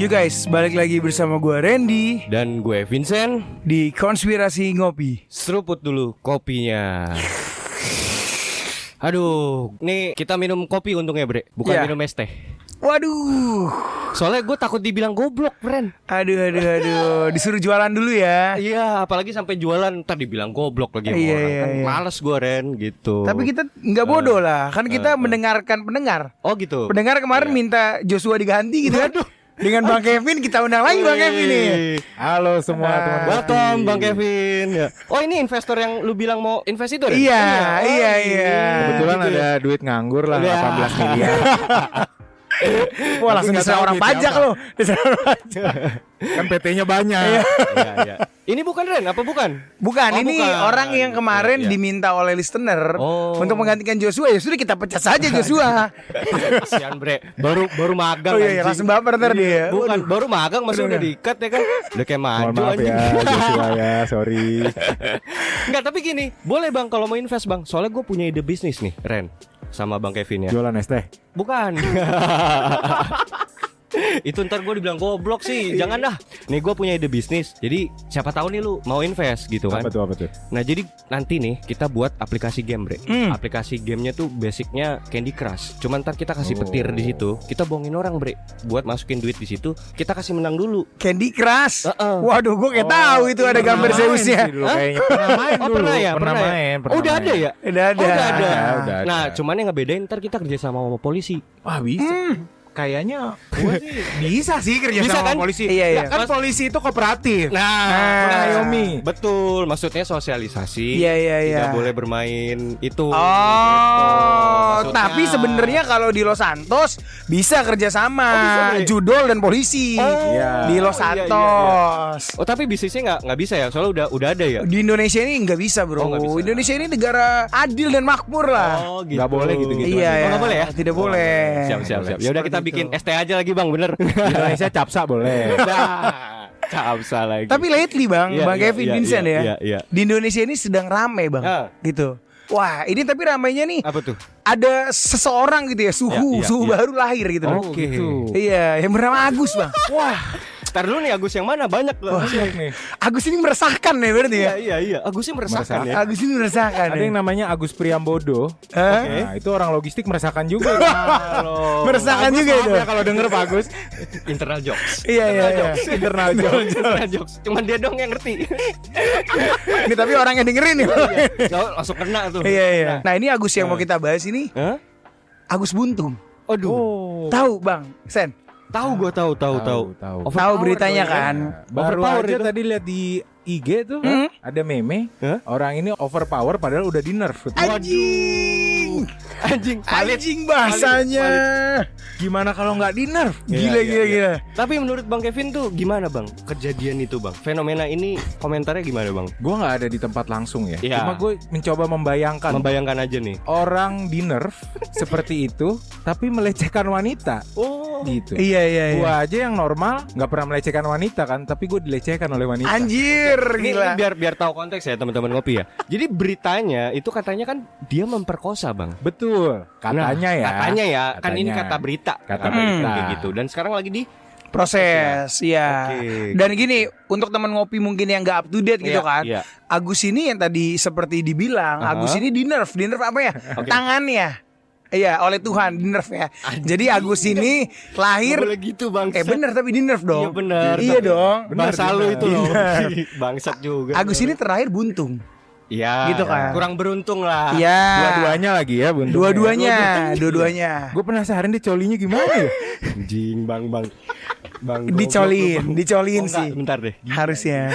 Yo guys, balik lagi bersama gue Randy Dan gue Vincent di Konspirasi Ngopi. Seruput dulu kopinya. Aduh, nih kita minum kopi untungnya bre, bukan Ya. minum es teh. Waduh. Soalnya gue takut dibilang goblok, Ren. Aduh. Disuruh jualan dulu ya. Iya, apalagi sampai jualan ntar dibilang goblok lagi sama Iya, orang. iya, Kan iya. males gue, Ren, gitu. Tapi kita nggak bodoh lah, kan kita mendengarkan pendengar. Oh gitu. Pendengar kemarin minta Joshua diganti gitu kan. Dengan Bang Kevin kita undang lagi Bang Kevin nih. Halo semua teman-teman. Welcome Bang Kevin. Ya. Oh ini investor yang lu bilang mau invest itu, Ren? Iya. Kebetulan Gitu ada duit nganggur lah Ya. 18 miliar. Wah langsung nggak diserang tahu orang duitnya pajak apa. loh. Diserang orang pajak. Kan PT-nya banyak. Iya, iya. Ini bukan Ren, apa bukan? Bukan, Oh, ini bukan. orang yang kemarin Iya, iya. diminta oleh listener Oh. untuk menggantikan Joshua. Ya sudah kita pecat saja Joshua. Kasihan bre, baru magang. Oh iya, anjing. langsung baper ntar dia. Bukan, baru magang masih udah diikat ya kan. Udah kayak Mohon maju maaf anjing. ya Joshua ya, sorry. Enggak, tapi gini, boleh Bang kalau mau invest Bang. Soalnya gue punya ide bisnis nih, Ren, sama Bang Kevin ya. Jualan es teh. Bukan. Itu ntar gue dibilang goblok sih. Jangan dah. Nih gue punya ide bisnis. Jadi siapa tahu nih lu mau invest gitu kan. Apa tuh? Nah jadi nanti nih kita buat aplikasi game bre. Aplikasi gamenya tuh basicnya Candy Crush. Cuman ntar kita kasih petir di situ. Kita bohongin orang bre. Buat masukin duit di situ. Kita kasih menang dulu. Candy Crush. Heeh. Waduh, gue kayak tahu itu ada gambar Zeusnya. Kayaknya pernah main Oh dulu. pernah ya? Pernah main. Oh udah ada ya? Udah ada. Oh, udah ada. Udah ada. Nah cuman yang ngebedain ntar kita kerja sama polisi. Wah bisa. Kayaknya gua sih bisa sih kerja Bisa sama kan? polisi. Iya, iya. Ya, kan polisi itu kooperatif. Nah, Naomi. betul. Maksudnya sosialisasi. Iya, iya, iya. Tidak boleh bermain itu. Oh, Maksudnya. tapi sebenarnya kalau di Los Santos bisa kerja sama Oh, bisa, Bre? judol dan polisi Iya. di Los Iya, iya, iya. Santos. Oh tapi bisnisnya nggak bisa ya? Soalnya udah ada ya. Di Indonesia ini nggak bisa bro. Oh, nggak bisa. Indonesia ini negara adil dan makmur lah. Oh gitu. Nggak boleh gitu-gitu. Iya, Oh, ya. nggak boleh ya? Tidak boleh. Siap. Ya udah kita Seperti bikin itu. ST aja lagi bang, bener. Di Indonesia capsa boleh. Nah, capsa lagi. Tapi lately bang, Iya, Bang iya, Kevin iya, Vincent iya, ya, iya, iya. di Indonesia ini sedang rame bang, Ah. gitu. Wah, ini tapi ramainya nih Apa tuh? ada seseorang gitu ya, suhu Iya, suhu iya. baru lahir gitu. Oh, loh. Oke. gitu. Iya, yang bernama Agus bang. Wah, Ntar dulu nih Agus yang mana? Banyak loh. nih. Agus ini meresahkan ya berarti ya. Iya. Agusnya meresahkan ya. Agus ini meresahkan. Ada ya. yang namanya Agus Priambodo. Hah? Nah, itu orang logistik meresahkan juga. Meresahkan Agus, juga maaf itu. ya kalau denger Pak Agus. Internal jokes. Iya. Internal jokes. Internal jokes. Cuman dia dong yang ngerti. Ini tapi orang yang dengerin nih. Kalau langsung kena tuh. Iya. Nah ini Agus yang mau kita bahas ini, Hah? Agus Buntung. Aduh. Oh. Tahu bang, Sen? Tahu tahu. Tahu. Tahu beritanya kan? Baru Overpower aja itu. tadi lihat di IG tuh ada meme. Hah? Orang ini overpower padahal udah di nerf. Anjing. Anjing. Valid. Anjing bahasanya. Gimana kalau nggak di nerf? Gila. Tapi menurut Bang Kevin tuh gimana Bang kejadian itu Bang? Fenomena ini komentarnya gimana Bang? Gue nggak ada di tempat langsung ya. Iya. Cuma gue mencoba membayangkan Membayangkan aja nih. orang di nerf seperti itu, tapi melecehkan wanita. Oh. Gitu. Iya. Gue aja yang normal nggak pernah melecehkan wanita kan, tapi gue dilecehkan oleh wanita. Anjir, Ini gila. biar tahu konteks ya teman-teman ngopi ya. Jadi beritanya itu katanya kan dia memperkosa Bang. Betul. Katanya Nah, ya. Katanya ya. Kan ini Katanya. kata berita. Kata berita. Kayak gitu. Dan sekarang lagi di Proses, ya. Oke. Dan gini, untuk teman ngopi mungkin yang nggak up to date gitu Iya, kan. iya. Agus ini yang tadi seperti dibilang, Aha. Agus ini di nerf apa ya? Oke. Tangannya. Iya, oleh Tuhan di nerf ya. Jadi Agus ini lahir Nggak boleh gitu Bang. bener tapi di nerf dong. Iya benar. Iya dong. Bahasa lu itu loh. Benar. Bangsat juga. Agus ini terlahir buntung. Iya. Gitu kan. Kurang beruntung lah. Iya. Dua-duanya lagi ya, Bun. Dua-duanya. Gue penasaran dia colinya gimana ya? Anjing Bang. Dicolin Oh, enggak, sih. bentar deh. Harusnya.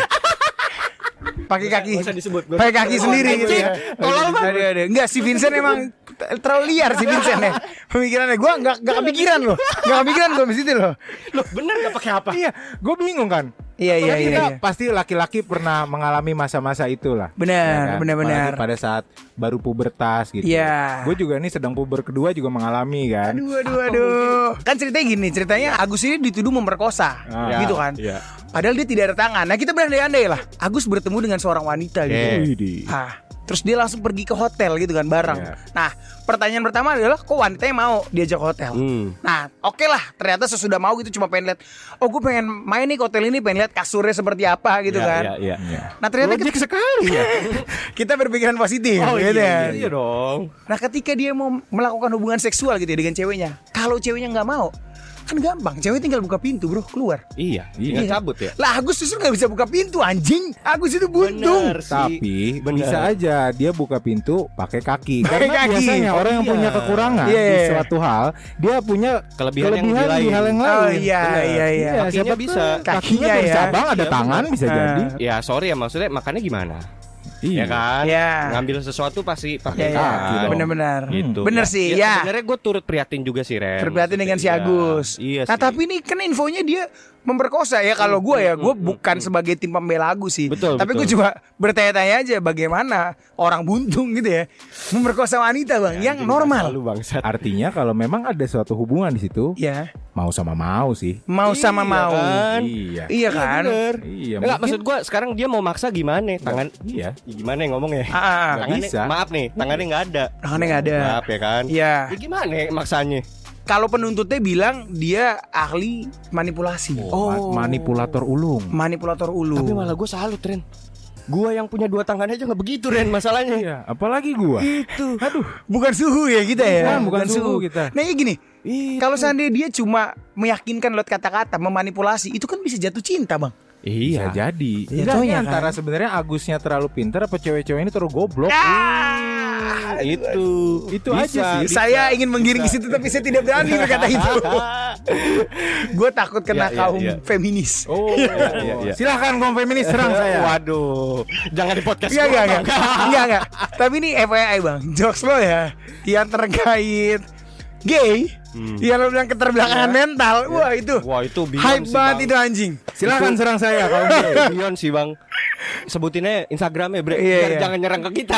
Pakai kaki. Nggak usah disebut. Pakai kaki sendiri gitu ya. Tolong, Bang. Ada. Enggak, si Vincent emang terlalu liar si Vincent ya. Pemikirannya gua enggak kepikiran loh. Enggak kepikiran gua di situ loh. Loh bener gak pakai apa? Iya, gue bingung kan. Iya. Kan kita pasti laki-laki pernah mengalami masa-masa itulah. Benar, Ya kan? benar. Apalagi pada saat baru pubertas gitu. Iya. Gue juga nih sedang puber kedua juga mengalami kan. Aduh. Kan ceritanya gini, ceritanya Agus ini dituduh memperkosa, Ah, gitu kan. iya. Padahal dia tidak ada tangan. Nah, kita berandai-andai lah. Agus bertemu dengan seorang wanita gitu. Widih. Ah, Terus dia langsung pergi ke hotel gitu kan bareng. Iya. Nah, pertanyaan pertama adalah kok wanitanya mau diajak ke hotel? Nah, oke lah, ternyata sesudah mau gitu cuma pengen lihat, oh gue pengen main nih ke hotel ini, pengen lihat kasurnya seperti apa gitu kan. Iya. Nah, ternyata Logik sekali ya. kita berpikiran positif gitu ya. Iya dong. Nah, ketika dia mau melakukan hubungan seksual gitu ya dengan ceweknya, kalau ceweknya nggak mau, kan gampang, cewek tinggal buka pintu bro, keluar. Iya, tinggal cabut ya. Lah Agus justru nggak bisa buka pintu anjing. Agus itu buntung. Bener sih. Tapi Bener. bisa aja dia buka pintu pakai kaki. Pakai Karena kaki. biasanya orang yang Iya. punya kekurangan Iya. di suatu hal, dia punya Kelebihan yang di lain. hal yang lain. Oh iya Bener. iya iya. Kakinya siapa tahu bisa. Kakinya Kakinya ya. bercabang, ada Iya, tangan bener. bisa jadi. Ya sorry ya, maksudnya makannya gimana? Iya Ya kan? Iya. Ngambil sesuatu pasti Iya pakai iya. kaki dong. Benar-benar. Gitu. Bener sih ya. Sebenarnya gue turut prihatin juga sih Ren. Terprihatin dengan si Iya. Agus. Iya Nah sih. tapi ini kan infonya dia memperkosa ya. Kalau gue ya, gue bukan sebagai tim pembela Agus sih. Betul, Tapi gue betul. cuma bertanya-tanya aja bagaimana orang buntung gitu ya memperkosa wanita bang yang normal. Lu bangsat. Artinya kalau memang ada suatu hubungan di situ, Ya mau sama mau sih. mau sama Iya mau. kan? Iya. Iya kan? bener. Iya. Enggak, mungkin- maksud gue sekarang dia mau maksa gimana? Tangan Iya. gimana ya ngomongnya? Ah, ah. Nggak Tangannya, bisa. maaf nih, tangannya nggak ada. Tangannya nggak ada. Maaf ya kan? Iya. Ya gimana maksanya? Kalau penuntutnya bilang dia ahli manipulasi. Manipulator ulung. Manipulator ulu. Tapi malah gue salut Ren. Gue yang punya 2 tangan aja nggak begitu Ren masalahnya. Iya, apalagi gua. Itu. Aduh. Bukan suhu ya kita ya. Bukan suhu kita. Nah ya gini, Itu. kalau seandainya dia cuma meyakinkan lewat kata-kata, memanipulasi, itu kan bisa jatuh cinta bang. Bisa Iya. jadi. Iya, Enggak, ini kan? antara sebenarnya Agusnya terlalu pintar apa cewek-cewek ini terlalu goblok. Itu aja sih. Saya ingin menggiring ke situ tapi saya tidak berani berkata itu. Gue takut kena Iya, iya, kaum iya. feminis. Oh, iya. Silahkan kaum feminis serang saya. Waduh, jangan di podcast Enggak, gua, enggak, Bang. enggak. Tapi ini FYI bang, jokes lo ya, yang terkait gay, yang lo bilang keterbelakangan mental, wah itu, Wah, itu Beyond hype sih, banget Bang. itu anjing. Silahkan serang saya kaum gay. Beyond sih bang. Sebutinnya Instagramnya bre, Iya, biar iya. jangan nyerang ke kita.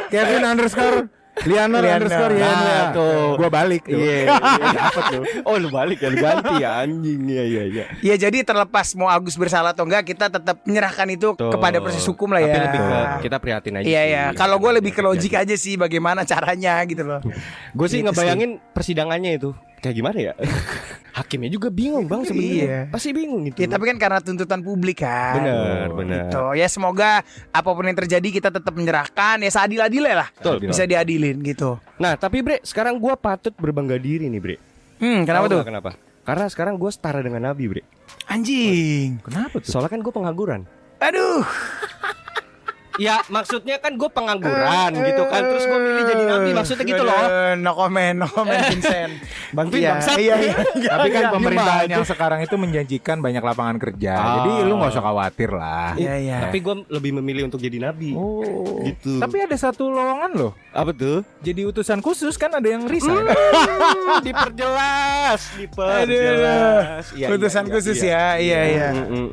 Kevin underscore Lianer Lianer. underscore Ah, Yana. tuh. Gua balik tuh. Iya, dapat tuh. Oh, lu balik ya, lu ganti ya anjing. Iya. Ya jadi terlepas mau Agus bersalah atau enggak, kita tetap menyerahkan itu Tuh. kepada proses hukum lah ya. Tapi lebih ke kita prihatin aja. Iya sih. ya, kalau gue lebih ke logik aja sih bagaimana caranya gitu loh. Gue sih Gitu ngebayangin persidangannya itu kayak gimana ya? Hakimnya juga bingung bang sebenarnya. Iya. Pasti bingung gitu. Ya tapi kan karena tuntutan publik kan. Bener. Gitu. Ya semoga apapun yang terjadi kita tetap menyerahkan ya seadil-adilnya lah. Betul. Bisa diadilin gitu. Nah tapi bre, sekarang gue patut berbangga diri nih bre. Kenapa Tahu tuh? nggak Kenapa? Karena sekarang gue setara dengan Nabi bre. Anjing. Kenapa tuh? Soalnya kan gue pengangguran. Aduh. Ya maksudnya kan gue pengangguran gitu kan. Terus gue milih jadi Nabi. Maksudnya gitu loh. No comment Vincent. Bantuin Iya, bangsat. iya. Tapi kan pemerintahan gimana yang sekarang itu menjanjikan banyak lapangan kerja. Ah. Jadi lu nggak usah khawatir lah. Iya, iya. Tapi gue lebih memilih untuk jadi Nabi. Oh, Gitu. Tapi ada satu lowongan loh. Apa tuh? Jadi utusan khusus kan ada yang resign. Diperjelas. Iya, Putusan iya, khusus iya. ya. Iya.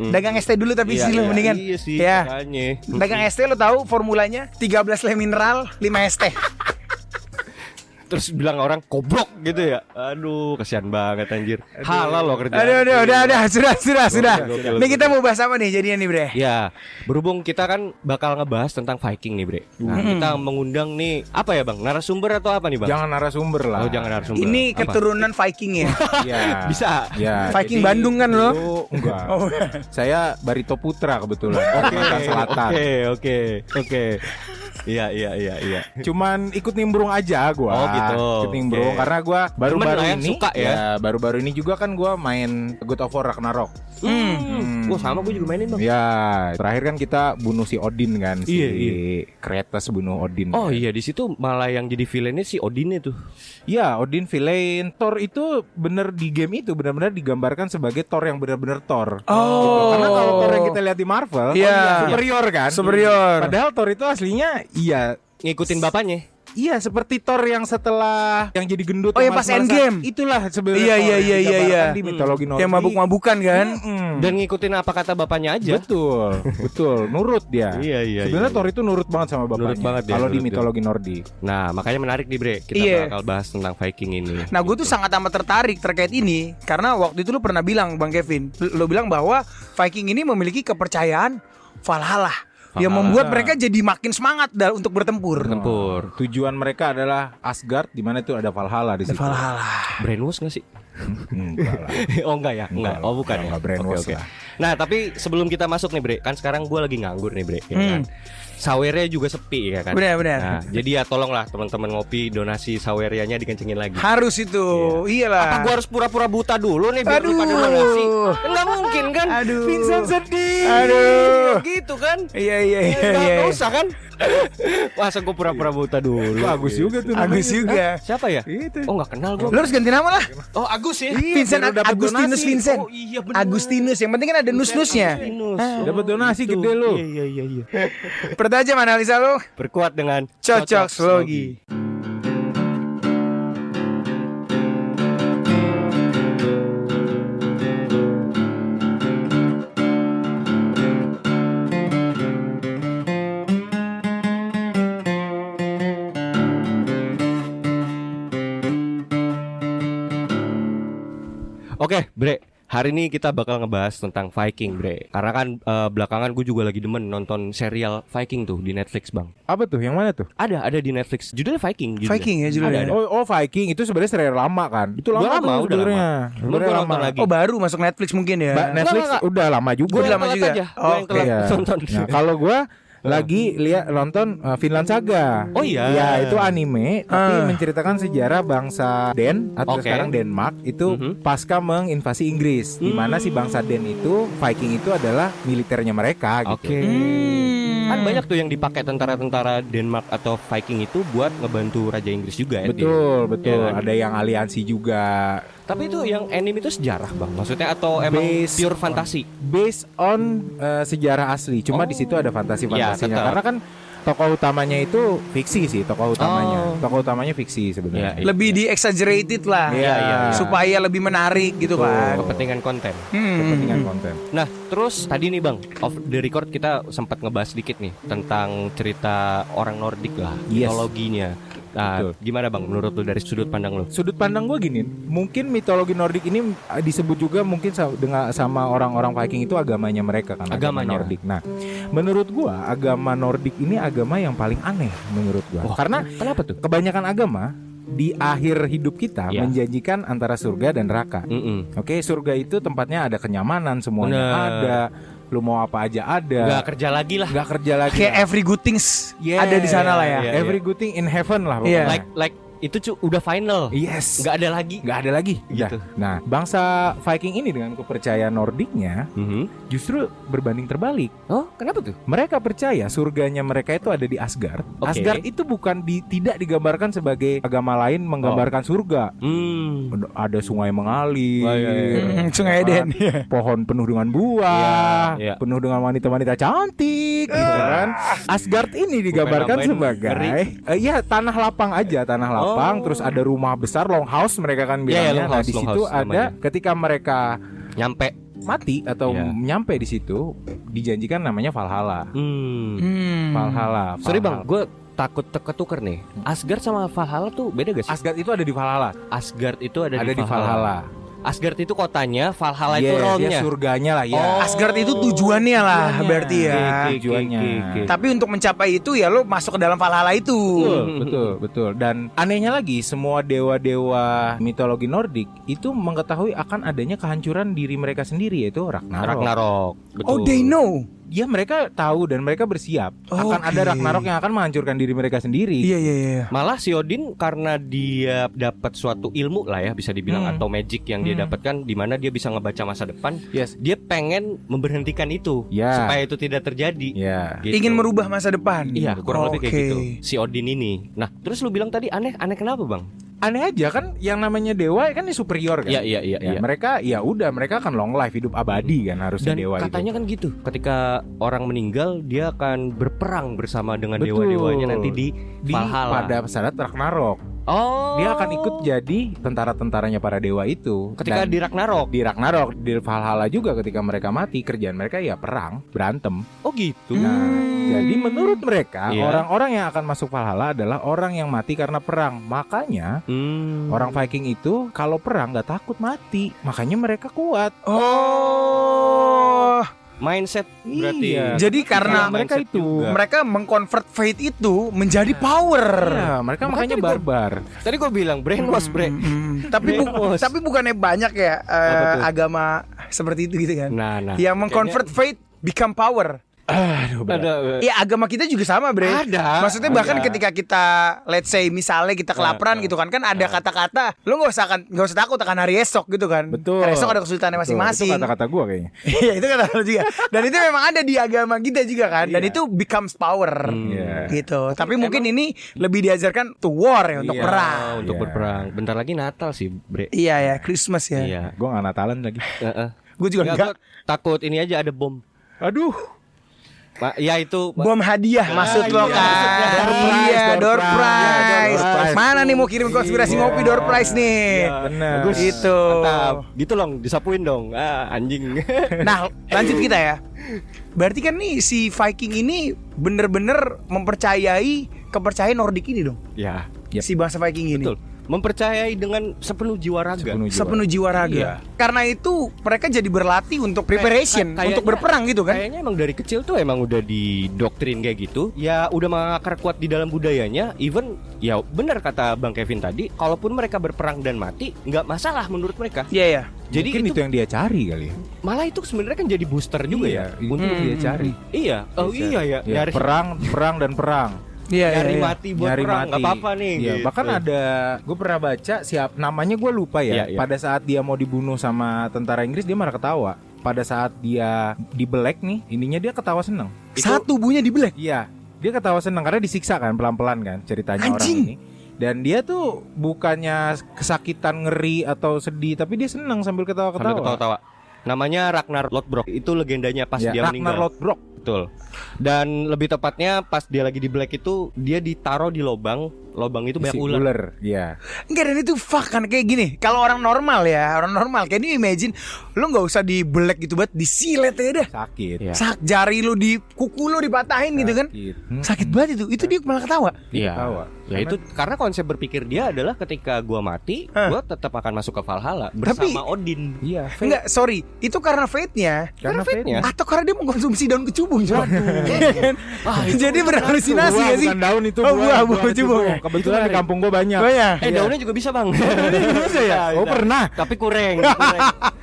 Dagang ST dulu tapi sih lo mendingan. Iya sih. Ya. Makanya. Dagang ST lo tahu formulanya 13 le mineral 5 ST. Terus bilang orang kobrok gitu ya. Aduh, kasihan banget anjir. Halal loh kerjaan. Aduh, udah, sudah. Gokil. Nih kita mau bahas apa nih jadinya nih, Bre? Ya, berhubung kita kan bakal ngebahas tentang Viking nih, Bre. Nah, kita mengundang nih apa ya, Bang? Narasumber atau apa nih, Bang? Jangan narasumber lah. Oh, jangan narasumber. Ini Apa? keturunan Viking ya. Ya. Bisa. Ya. Viking jadi Bandung kan lo? dulu enggak. Oh, Saya Barito Putra kebetulan. Kalimantan Selatan. Oke. Iya. Cuman ikut nimbrung aja gua. Oh, gitu. Ikut nimbrung Oke. karena gua baru-baru Demen lah ya, ini suka ya. baru-baru ini juga kan gua main God of War Ragnarok. Wah, sama gue juga mainin, Bang. Ya, terakhir kan kita bunuh si Odin kan, si Iya. Kratos bunuh Odin. Oh kan. iya, di situ malah yang jadi villainnya si Odin itu. Ya, Odin villain. Thor itu bener di game itu benar-benar digambarkan sebagai Thor yang benar-benar Thor. Oh. Gitu. Karena kalau Thor yang kita lihat di Marvel, Iya. superior kan? Superior. Padahal Thor itu aslinya Ngikutin bapaknya. Iya seperti Thor yang setelah yang jadi gendut. Oh, yang pas malas-malasan. Endgame. Itulah sebenarnya. Iya, Thor iya, yang iya, digambarkan iya. Di mitologi Nordi. Yang mabuk-mabukan kan? Dan ngikutin apa kata bapaknya aja. Betul, nurut dia. Iya. Sebenarnya Thor itu nurut banget sama bapaknya. Nurut banget dia, Kalau di nurut mitologi Nordi. Nah, makanya menarik nih, Bre. Kita Iya. bakal bahas tentang Viking ini. Nah gue tuh sangat amat tertarik terkait ini. Karena waktu itu lu pernah bilang Bang Kevin, lu bilang bahwa Viking ini memiliki kepercayaan Valhalla. Yang membuat mereka jadi makin semangat untuk bertempur. Tujuan mereka adalah Asgard, di mana itu ada Valhalla di situ. Valhalla. Brainwash gak sih? Enggak lah. Oh enggak ya? Enggak. Oh bukan ya? Enggak brainwash lah. Nah tapi sebelum kita masuk nih Bre, kan sekarang gue lagi nganggur nih Bre, ya kan? Sawernya juga sepi ya kan. Benar. Nah, jadi ya tolonglah teman-teman ngopi, donasi sawerianya dikencengin lagi. Harus itu. Iyalah. Apa gua harus pura-pura buta dulu nih biar lu pada donasi? Enggak mungkin kan? Aduh. Vincent sedih. Aduh. Gitu kan? Iya. Enggak usah kan? Masa gua pura-pura buta dulu. Bagus juga tuh. Agus juga. Siapa ya? Itu. Oh enggak kenal gua. Lu harus ganti nama lah. Oh Agus ya? Vincent biar lu dapet Agustinus donasi. Vincent. Oh iya bener. Agustinus. Yang penting kan ada nus-nusnya. Dapat donasi gede lu. Iya. Pertajam analisa lu. Berkuat dengan Cocok Slogi. Oke, Bre. Hari ini kita bakal ngebahas tentang Viking, Bre. Karena kan belakangan gue juga lagi demen nonton serial Viking tuh di Netflix, Bang. Apa tuh? Yang mana tuh? Ada di Netflix. Judulnya Viking. Viking ya judulnya. Ada. Oh Viking itu sebenarnya serial lama kan? Itu Udah lama, lama, tuh udah sebenarnya. lama. Belum Sebenarnya gua nonton lagi. Oh baru masuk Netflix mungkin ya. Netflix Enggak. udah lama juga. Gue Udah lama juga. Gue yang telat Iya. nonton. Nah, kalau gue lagi lihat nonton Vinland Saga. Oh iya. Ya itu anime tapi menceritakan sejarah bangsa Den atau Oke. sekarang Denmark itu pasca menginvasi Inggris. Di mana si bangsa Den itu Viking itu adalah militernya mereka gitu. Oke. Kan banyak tuh yang dipakai tentara-tentara Denmark atau Viking itu buat ngebantu Raja Inggris juga ya. Betul. Iya kan? Ada yang aliansi juga. Tapi itu yang anime itu sejarah, Bang. Maksudnya atau emang pure fantasi? Based on sejarah asli. Cuma di situ ada fantasinya. tetap. Karena kan tokoh utamanya itu fiksi sih, tokoh utamanya. Tokoh utamanya fiksi sebenarnya. Iya. Lebih di exaggerated lah. Iya. Supaya lebih menarik gitu kan. Kepentingan konten. Kepentingan konten. Nah, terus tadi nih Bang, off the record kita sempat ngebahas sedikit nih tentang cerita orang Nordik lah, Yes. mitologinya. Nah, Betul. gimana Bang menurut lu dari sudut pandang lu? Sudut pandang gue gini, mungkin mitologi Nordik ini disebut juga mungkin sama orang-orang Viking itu agamanya mereka kan, agama Agamanya. Nordik. Nah, menurut gue agama Nordik ini agama yang paling aneh menurut gue. Karena Kenapa tuh? kebanyakan agama di akhir hidup kita Iya. menjanjikan antara surga dan neraka. Oke, surga itu tempatnya ada kenyamanan, semuanya Bener. ada. Lu mau apa aja ada. Gak kerja lagi lah. Nggak kerja lagi. Kayak every good things Yeah. ada di sana lah ya. Iya. Every good thing in heaven lah Iya. pokoknya. Like itu udah final. Yes. Gak ada lagi. Nggak ada lagi. Gitu. Nah, bangsa Viking ini dengan kepercayaan Nordiknya justru berbanding terbalik. Oh, kenapa tuh? Mereka percaya surganya mereka itu ada di Asgard. Oke. Asgard itu bukan tidak digambarkan sebagai agama lain menggambarkan surga. Ada sungai mengalir, Oh, iya. Sungai Eden. pohon penuh dengan buah, Iya, iya. penuh dengan wanita-wanita cantik, gitu kan. Asgard ini digambarkan nambahin sebagai ya tanah lapang aja, tanah lapang. Terus ada rumah besar, longhouse mereka kan Iya, bilangnya. Nah, di longhouse situ ada namanya. ketika mereka Nyampe. mati atau Iya. nyampe di situ dijanjikan namanya Valhalla. Valhalla. Sorry Bang, gue takut ketuker nih. Asgard sama Valhalla tuh beda gak sih? Asgard itu ada di Valhalla. Asgard itu ada Ada di Valhalla. Asgard itu kotanya, Valhalla itu Yes, realmnya. ya surganya lah ya. Oh. Asgard itu tujuannya lah berarti ya. Tujuannya. Tapi untuk mencapai itu ya lo masuk ke dalam Valhalla itu. Betul. Dan anehnya lagi, semua dewa-dewa mitologi Nordik itu mengetahui akan adanya kehancuran diri mereka sendiri, yaitu Ragnarok. Betul. Oh, they know. Ya mereka tahu dan mereka bersiap akan Oke. ada Ragnarok yang akan menghancurkan diri mereka sendiri. Iya. Malah si Odin karena dia dapat suatu ilmu lah ya bisa dibilang atau magic yang dia dapatkan di mana dia bisa ngebaca masa depan. Yes. Dia pengen memberhentikan itu Ya. supaya itu tidak terjadi. Ya. Gitu. Ingin merubah masa depan. Iya, kurang lebih kayak Oke. gitu. Si Odin ini. Nah, terus lu bilang tadi aneh kenapa, Bang? Aneh aja kan, yang namanya dewa kan ini superior kan. Iya. Ya, mereka ya udah mereka akan long life, hidup abadi kan harusnya Dan dewa katanya itu. kan gitu. Ketika orang meninggal, dia akan berperang bersama dengan Betul. dewa-dewanya nanti di Valhalla. Pada saat Ragnarok. Oh. Dia akan ikut jadi tentara-tentaranya para dewa itu. ketika Dan di Ragnarok. di Ragnarok, di Valhalla juga ketika mereka mati, kerjaan mereka ya perang, berantem. Oh gitu. Nah, jadi menurut mereka Iya. orang-orang yang akan masuk Valhalla adalah orang yang mati karena perang. Makanya orang Viking itu kalau perang nggak takut mati, makanya mereka kuat. Oh. mindset berarti. Iya. Jadi karena mereka mindset itu juga. mereka mengkonvert fate itu menjadi power. Iya, mereka makanya barbar. Tadi gue bilang brainwash, bre. Tapi bukannya banyak ya Apa tuh? agama seperti itu gitu kan? Nah. Yang mengkonvert fate become power. Aduh, Ada. Ya agama kita juga sama, Bre. Ada. Maksudnya bahkan ketika kita let's say misalnya kita kelaparan gitu kan ada kata-kata lu nggak usah takut akan hari esok gitu kan. Betul. Karena esok ada kesulitannya Betul. masing-masing. Itu kata-kata gua kayaknya. Iya, itu kata lu juga. Dan itu memang ada di agama kita juga kan. Dan Iya. itu becomes power. Iya. Gitu. Tapi mungkin ini lebih diajarkan to war ya, untuk Iya. perang. Untuk Iya. berperang. Bentar lagi Natal sih, bre. Iya ya, Christmas ya. Iya. Gua nggak Natalan lagi. Gue juga Nggak, enggak. gua takut ini aja ada bom. Aduh. Ya itu Bom hadiah maksud lo iya. kan. Iya, door prize. Mana nih mau kirim konspirasi Iya. ngopi door prize nih. Benar. Bagus. Gitu. Mantap. Gitu loh, disapuin dong. Anjing. Nah, lanjut kita ya. Berarti kan nih si Viking ini bener-bener mempercayai kepercayaan Nordik ini dong. Ya, Yep. Si bangsa Viking ini. betul. Mempercayai dengan sepenuh jiwa raga. Sepenuh jiwa raga. Iya. Karena itu mereka jadi berlatih untuk preparation, Kayaknya- untuk berperang gitu kan. Kayaknya emang dari kecil tuh emang udah didoktrin kayak gitu. Ya udah mengakar kuat di dalam budayanya. Even ya benar kata Bang Kevin tadi, kalaupun mereka berperang dan mati, nggak masalah menurut mereka. Iya ya. Mungkin Jadi itu itu yang dia cari kali ya. malah itu sebenarnya kan jadi booster juga ya. Untuk dia cari. Iya. Oh iya ya. Ya, Nyari, perang dan perang. Iya, nyari iya. mati buat Nyari perang mati. nggak apa-apa nih. Iya, gitu. bahkan ada gue pernah baca namanya gue lupa ya. Iya, iya. Pada saat dia mau dibunuh sama tentara Inggris dia malah ketawa. Pada saat dia dibelek nih, ininya dia ketawa seneng. Satu tubuhnya di black. Iya, dia ketawa seneng karena disiksa kan pelan-pelan kan ceritanya orang Anjing. ini. Dan dia tuh bukannya kesakitan, ngeri atau sedih, tapi dia seneng sambil sambil ketawa-ketawa. ketawa-tawa. Namanya Ragnar Lodbrok. Itu legendanya pas Ya, dia Ragnar meninggal. Lodbrok. Betul. Dan lebih tepatnya pas dia lagi di black itu dia ditaruh di lubang itu banyak Isi ular. Iya. Enggak, dan itu fuck kan kayak gini. Kalau orang normal ya, orang normal kayak ini imagine lu nggak usah di black gitu banget, disilet aja dah. Sakit. Iya. Sak jari lu di kuku lu dipatahin gitu kan. Sakit. Sakit banget itu. Itu dia malah ketawa. Iya. Ketawa. Ya itu karena konsep berpikir dia adalah ketika gua mati, gua tetap akan masuk ke Valhalla bersama Odin. Iya. Enggak, sorry. Itu karena fate-nya. Karena fate-nya. Atau karena dia mengkonsumsi daun kecubung. Iya kan? Jadi berhalusinasi Buah, ya sih? bukan daun itu Oh, buah kecubung ya? Kebetulan di kampung gue banyak. Banyak. Daunnya juga bisa, Bang. Bisa ya? Oh, pernah. Tapi kurang.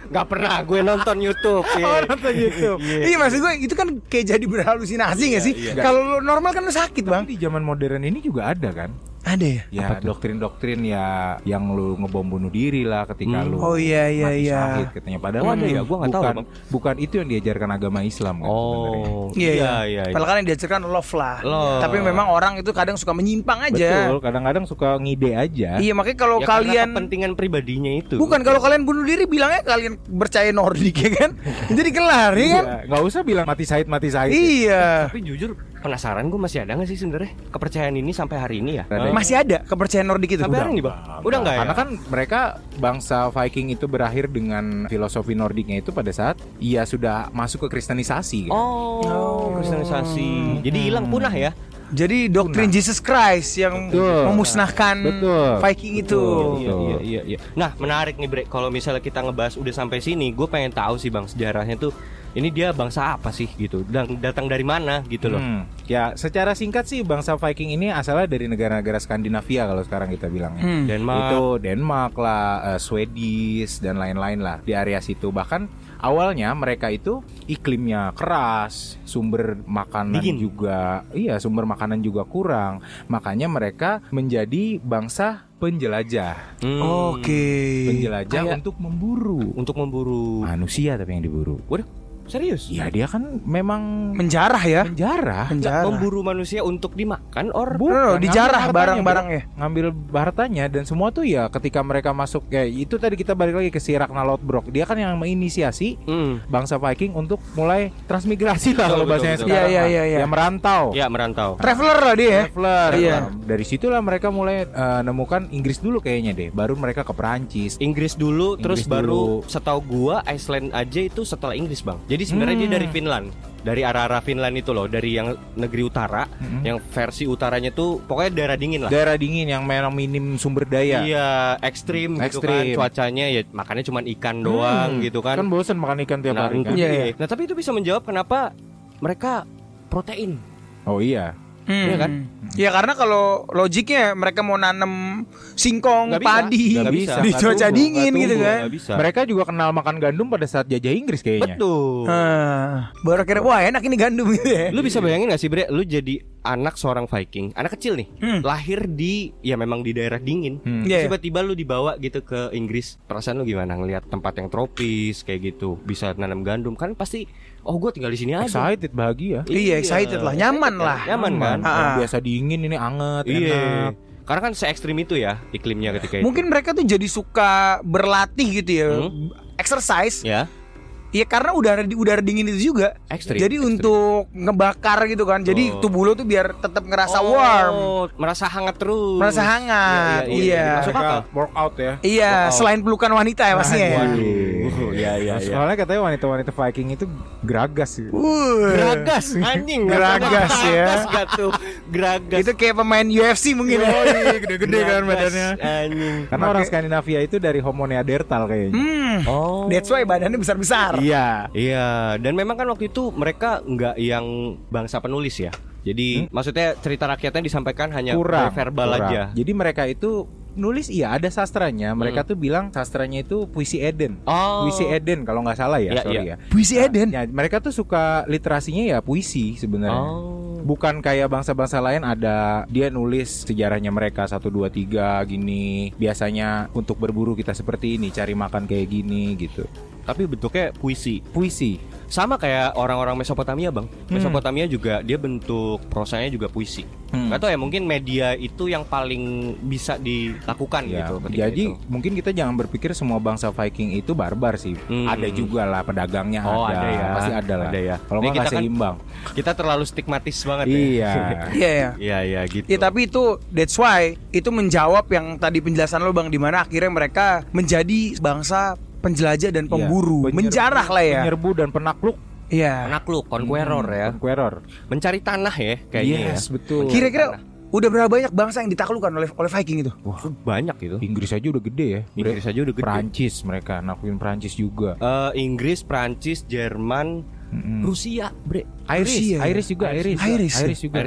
Gak pernah gue nonton YouTube. Oh, nonton YouTube. Iya, maksud gue itu kan kayak jadi berhalusinasi gak sih? Kalau lu normal kan lu sakit, Bang. Di zaman modern ini juga ada kan? Ada ya? Ya doktrin-doktrin ya yang lu ngebom bunuh diri lah ketika lu Oh iya mati syahid katanya. Padahal Oh, ada ya? Gua nggak tahu, bukan, Bang. bukan itu yang diajarkan agama Islam kan sebenarnya. Oh. Iya. Padahal kan yang diajarkan love lah. Love. Tapi memang orang itu kadang suka menyimpang aja. Betul, kadang-kadang suka ngide aja. Iya, makanya kalau Ya, karena kalian kepentingan pribadinya itu. bukan kalau kalian bunuh diri bilangnya kalian percaya Nordik ya kan? Jadi kelar ya kan? Iya, nggak usah bilang mati syahid. Iya. Tapi jujur penasaran gue masih ada nggak sih sebenarnya kepercayaan ini sampai hari ini ya? Ada. Masih ada kepercayaan Nordik itu. Sampai hari ini, Bang. Udah enggak ya? Karena kan mereka bangsa Viking itu berakhir dengan filosofi Nordiknya itu pada saat ia sudah masuk ke kristenisasi kan? Oh, kristenisasi. Jadi hilang punah ya? Jadi doktrin Jesus Christ yang Betul. memusnahkan Betul. Viking itu. Betul. Iya. Nah, menarik nih, Bre. Kalau misalnya kita ngebahas udah sampai sini, gue pengen tahu sih, Bang, sejarahnya tuh ini dia bangsa apa sih gitu, dan datang dari mana gitu loh. Ya, secara singkat sih bangsa Viking ini asalnya dari negara-negara Skandinavia kalau sekarang kita bilangnya. Denmark. Itu Denmark lah, Swedish dan lain-lain lah di area situ. Bahkan awalnya mereka itu iklimnya keras, sumber makanan Dingin. juga, sumber makanan juga kurang. Makanya mereka menjadi bangsa penjelajah. Oke. Penjelajah Kayak- untuk memburu manusia tapi yang diburu. Waduh, serius? Ya dia kan memang Menjarah ya. penjara. Penjara. Memburu manusia untuk dimakan or No, dijarah ngambil barang-barangnya. hartanya, ngambil hartanya dan semua tuh ya ketika mereka masuk kayak itu tadi kita balik lagi ke si Ragnar Lodbrok. Dia kan yang menginisiasi bangsa Viking untuk mulai transmigrasi lah kalau Betul, bahasanya betul. sekarang. Iya. Ya merantau. Ya, merantau. Traveler lah dia ya. Traveler. Iya. Nah, dari situlah mereka mulai nemukan Inggris dulu kayaknya deh. Baru mereka ke Perancis. Inggris dulu, terus Inggris dulu. baru setahu gua Iceland aja itu setelah Inggris, Bang. Jadi sebenarnya dia dari Finland. dari arah-arah Finland itu loh, dari yang negeri utara, yang versi utaranya tuh pokoknya daerah dingin lah. Daerah dingin yang memang minim sumber daya. Iya, ekstrim gitu kan cuacanya, ya makannya cuma ikan doang gitu kan. Kan bosan makan ikan tiap hari kan. Iya. Nah, tapi itu bisa menjawab kenapa mereka protein. Oh iya. Iya kan? Ya karena kalau logiknya mereka mau nanam singkong, Nggak bisa. padi Nggak bisa. di Nggak cuaca tumbuh, dingin nggak gitu tumbuh, kan. Nggak bisa. Mereka juga kenal makan gandum pada saat jajah Inggris kayaknya. Betul. Baru kira wah enak ini gandum gitu ya. Lu bisa bayangin gak sih Bre, lu jadi anak seorang Viking, anak kecil nih, lahir di ya memang di daerah dingin. Iya. Tiba-tiba lu dibawa gitu ke Inggris. Perasaan lu gimana ngelihat tempat yang tropis kayak gitu, bisa nanam gandum, kan pasti gue tinggal di sini aja. Excited, bahagia. Iya, excited lah, nyaman Excited lah. Nyaman kan? Orang biasa dingin ini anget, Iya. enak. Karena kan se-ekstrim itu ya iklimnya ketika itu. Mungkin mereka tuh jadi suka berlatih gitu ya. Exercise. Ya. Iya karena udara dingin itu juga. Ekstrim. Jadi untuk ngebakar gitu kan. Jadi tubuh lo tuh biar tetap ngerasa warm, merasa hangat terus. merasa hangat. Iya. Masuk akal. Workout ya. Iya, selain pelukan wanita ya pastinya ya. Iya iya iya. Soalnya katanya wanita-wanita Viking itu geragas gitu. Geragas anjing. Geragas ya. Geragas gak tuh. Geragas. Itu kayak pemain UFC mungkin ya. Gede-gede kan badannya. Anjing. Karena orang Skandinavia itu dari Homo neanderthal kayaknya. Oh. That's why badannya besar-besar. Iya. Iya, dan memang kan waktu itu mereka nggak yang bangsa penulis ya. Jadi maksudnya cerita rakyatnya disampaikan hanya verbal aja. Jadi mereka itu nulis ada sastranya. Mereka tuh bilang sastranya itu puisi Eden. Puisi Eden kalau nggak salah ya, sorry ya. Puisi Eden. Ya, mereka tuh suka literasinya ya puisi sebenarnya. Bukan kayak bangsa-bangsa lain ada dia nulis sejarahnya mereka 1 2 3 gini. Biasanya untuk berburu kita seperti ini, cari makan kayak gini gitu. Tapi bentuknya puisi. Sama kayak orang-orang Mesopotamia, Bang. Mesopotamia juga dia bentuk prosanya juga puisi. Gak tau ya, mungkin media itu yang paling bisa dilakukan Ya, gitu ketika jadi itu. mungkin kita jangan berpikir semua bangsa Viking itu barbar sih. Ada juga lah pedagangnya ada ya. Pasti ada lah. Ada ya. Kalau Ini nggak kita kan seimbang. Kita terlalu stigmatis banget Iya. ya. Iya ya. Iya gitu. Ya tapi itu that's why itu menjawab yang tadi penjelasan lo Bang, di mana akhirnya mereka menjadi bangsa penjelajah dan pemburu, menjarah lah ya. Penyerbu dan penakluk. Iya. Penakluk, conqueror ya. Conqueror. Mencari tanah ya kayaknya. Yes, betul. Kira-kira udah berapa banyak bangsa yang ditaklukkan oleh Viking itu? Wah, banyak itu. Inggris aja udah gede ya. Inggris aja udah gede. Prancis mereka naklukin Prancis juga. Inggris, Prancis, Jerman, Rusia, Bre. Iris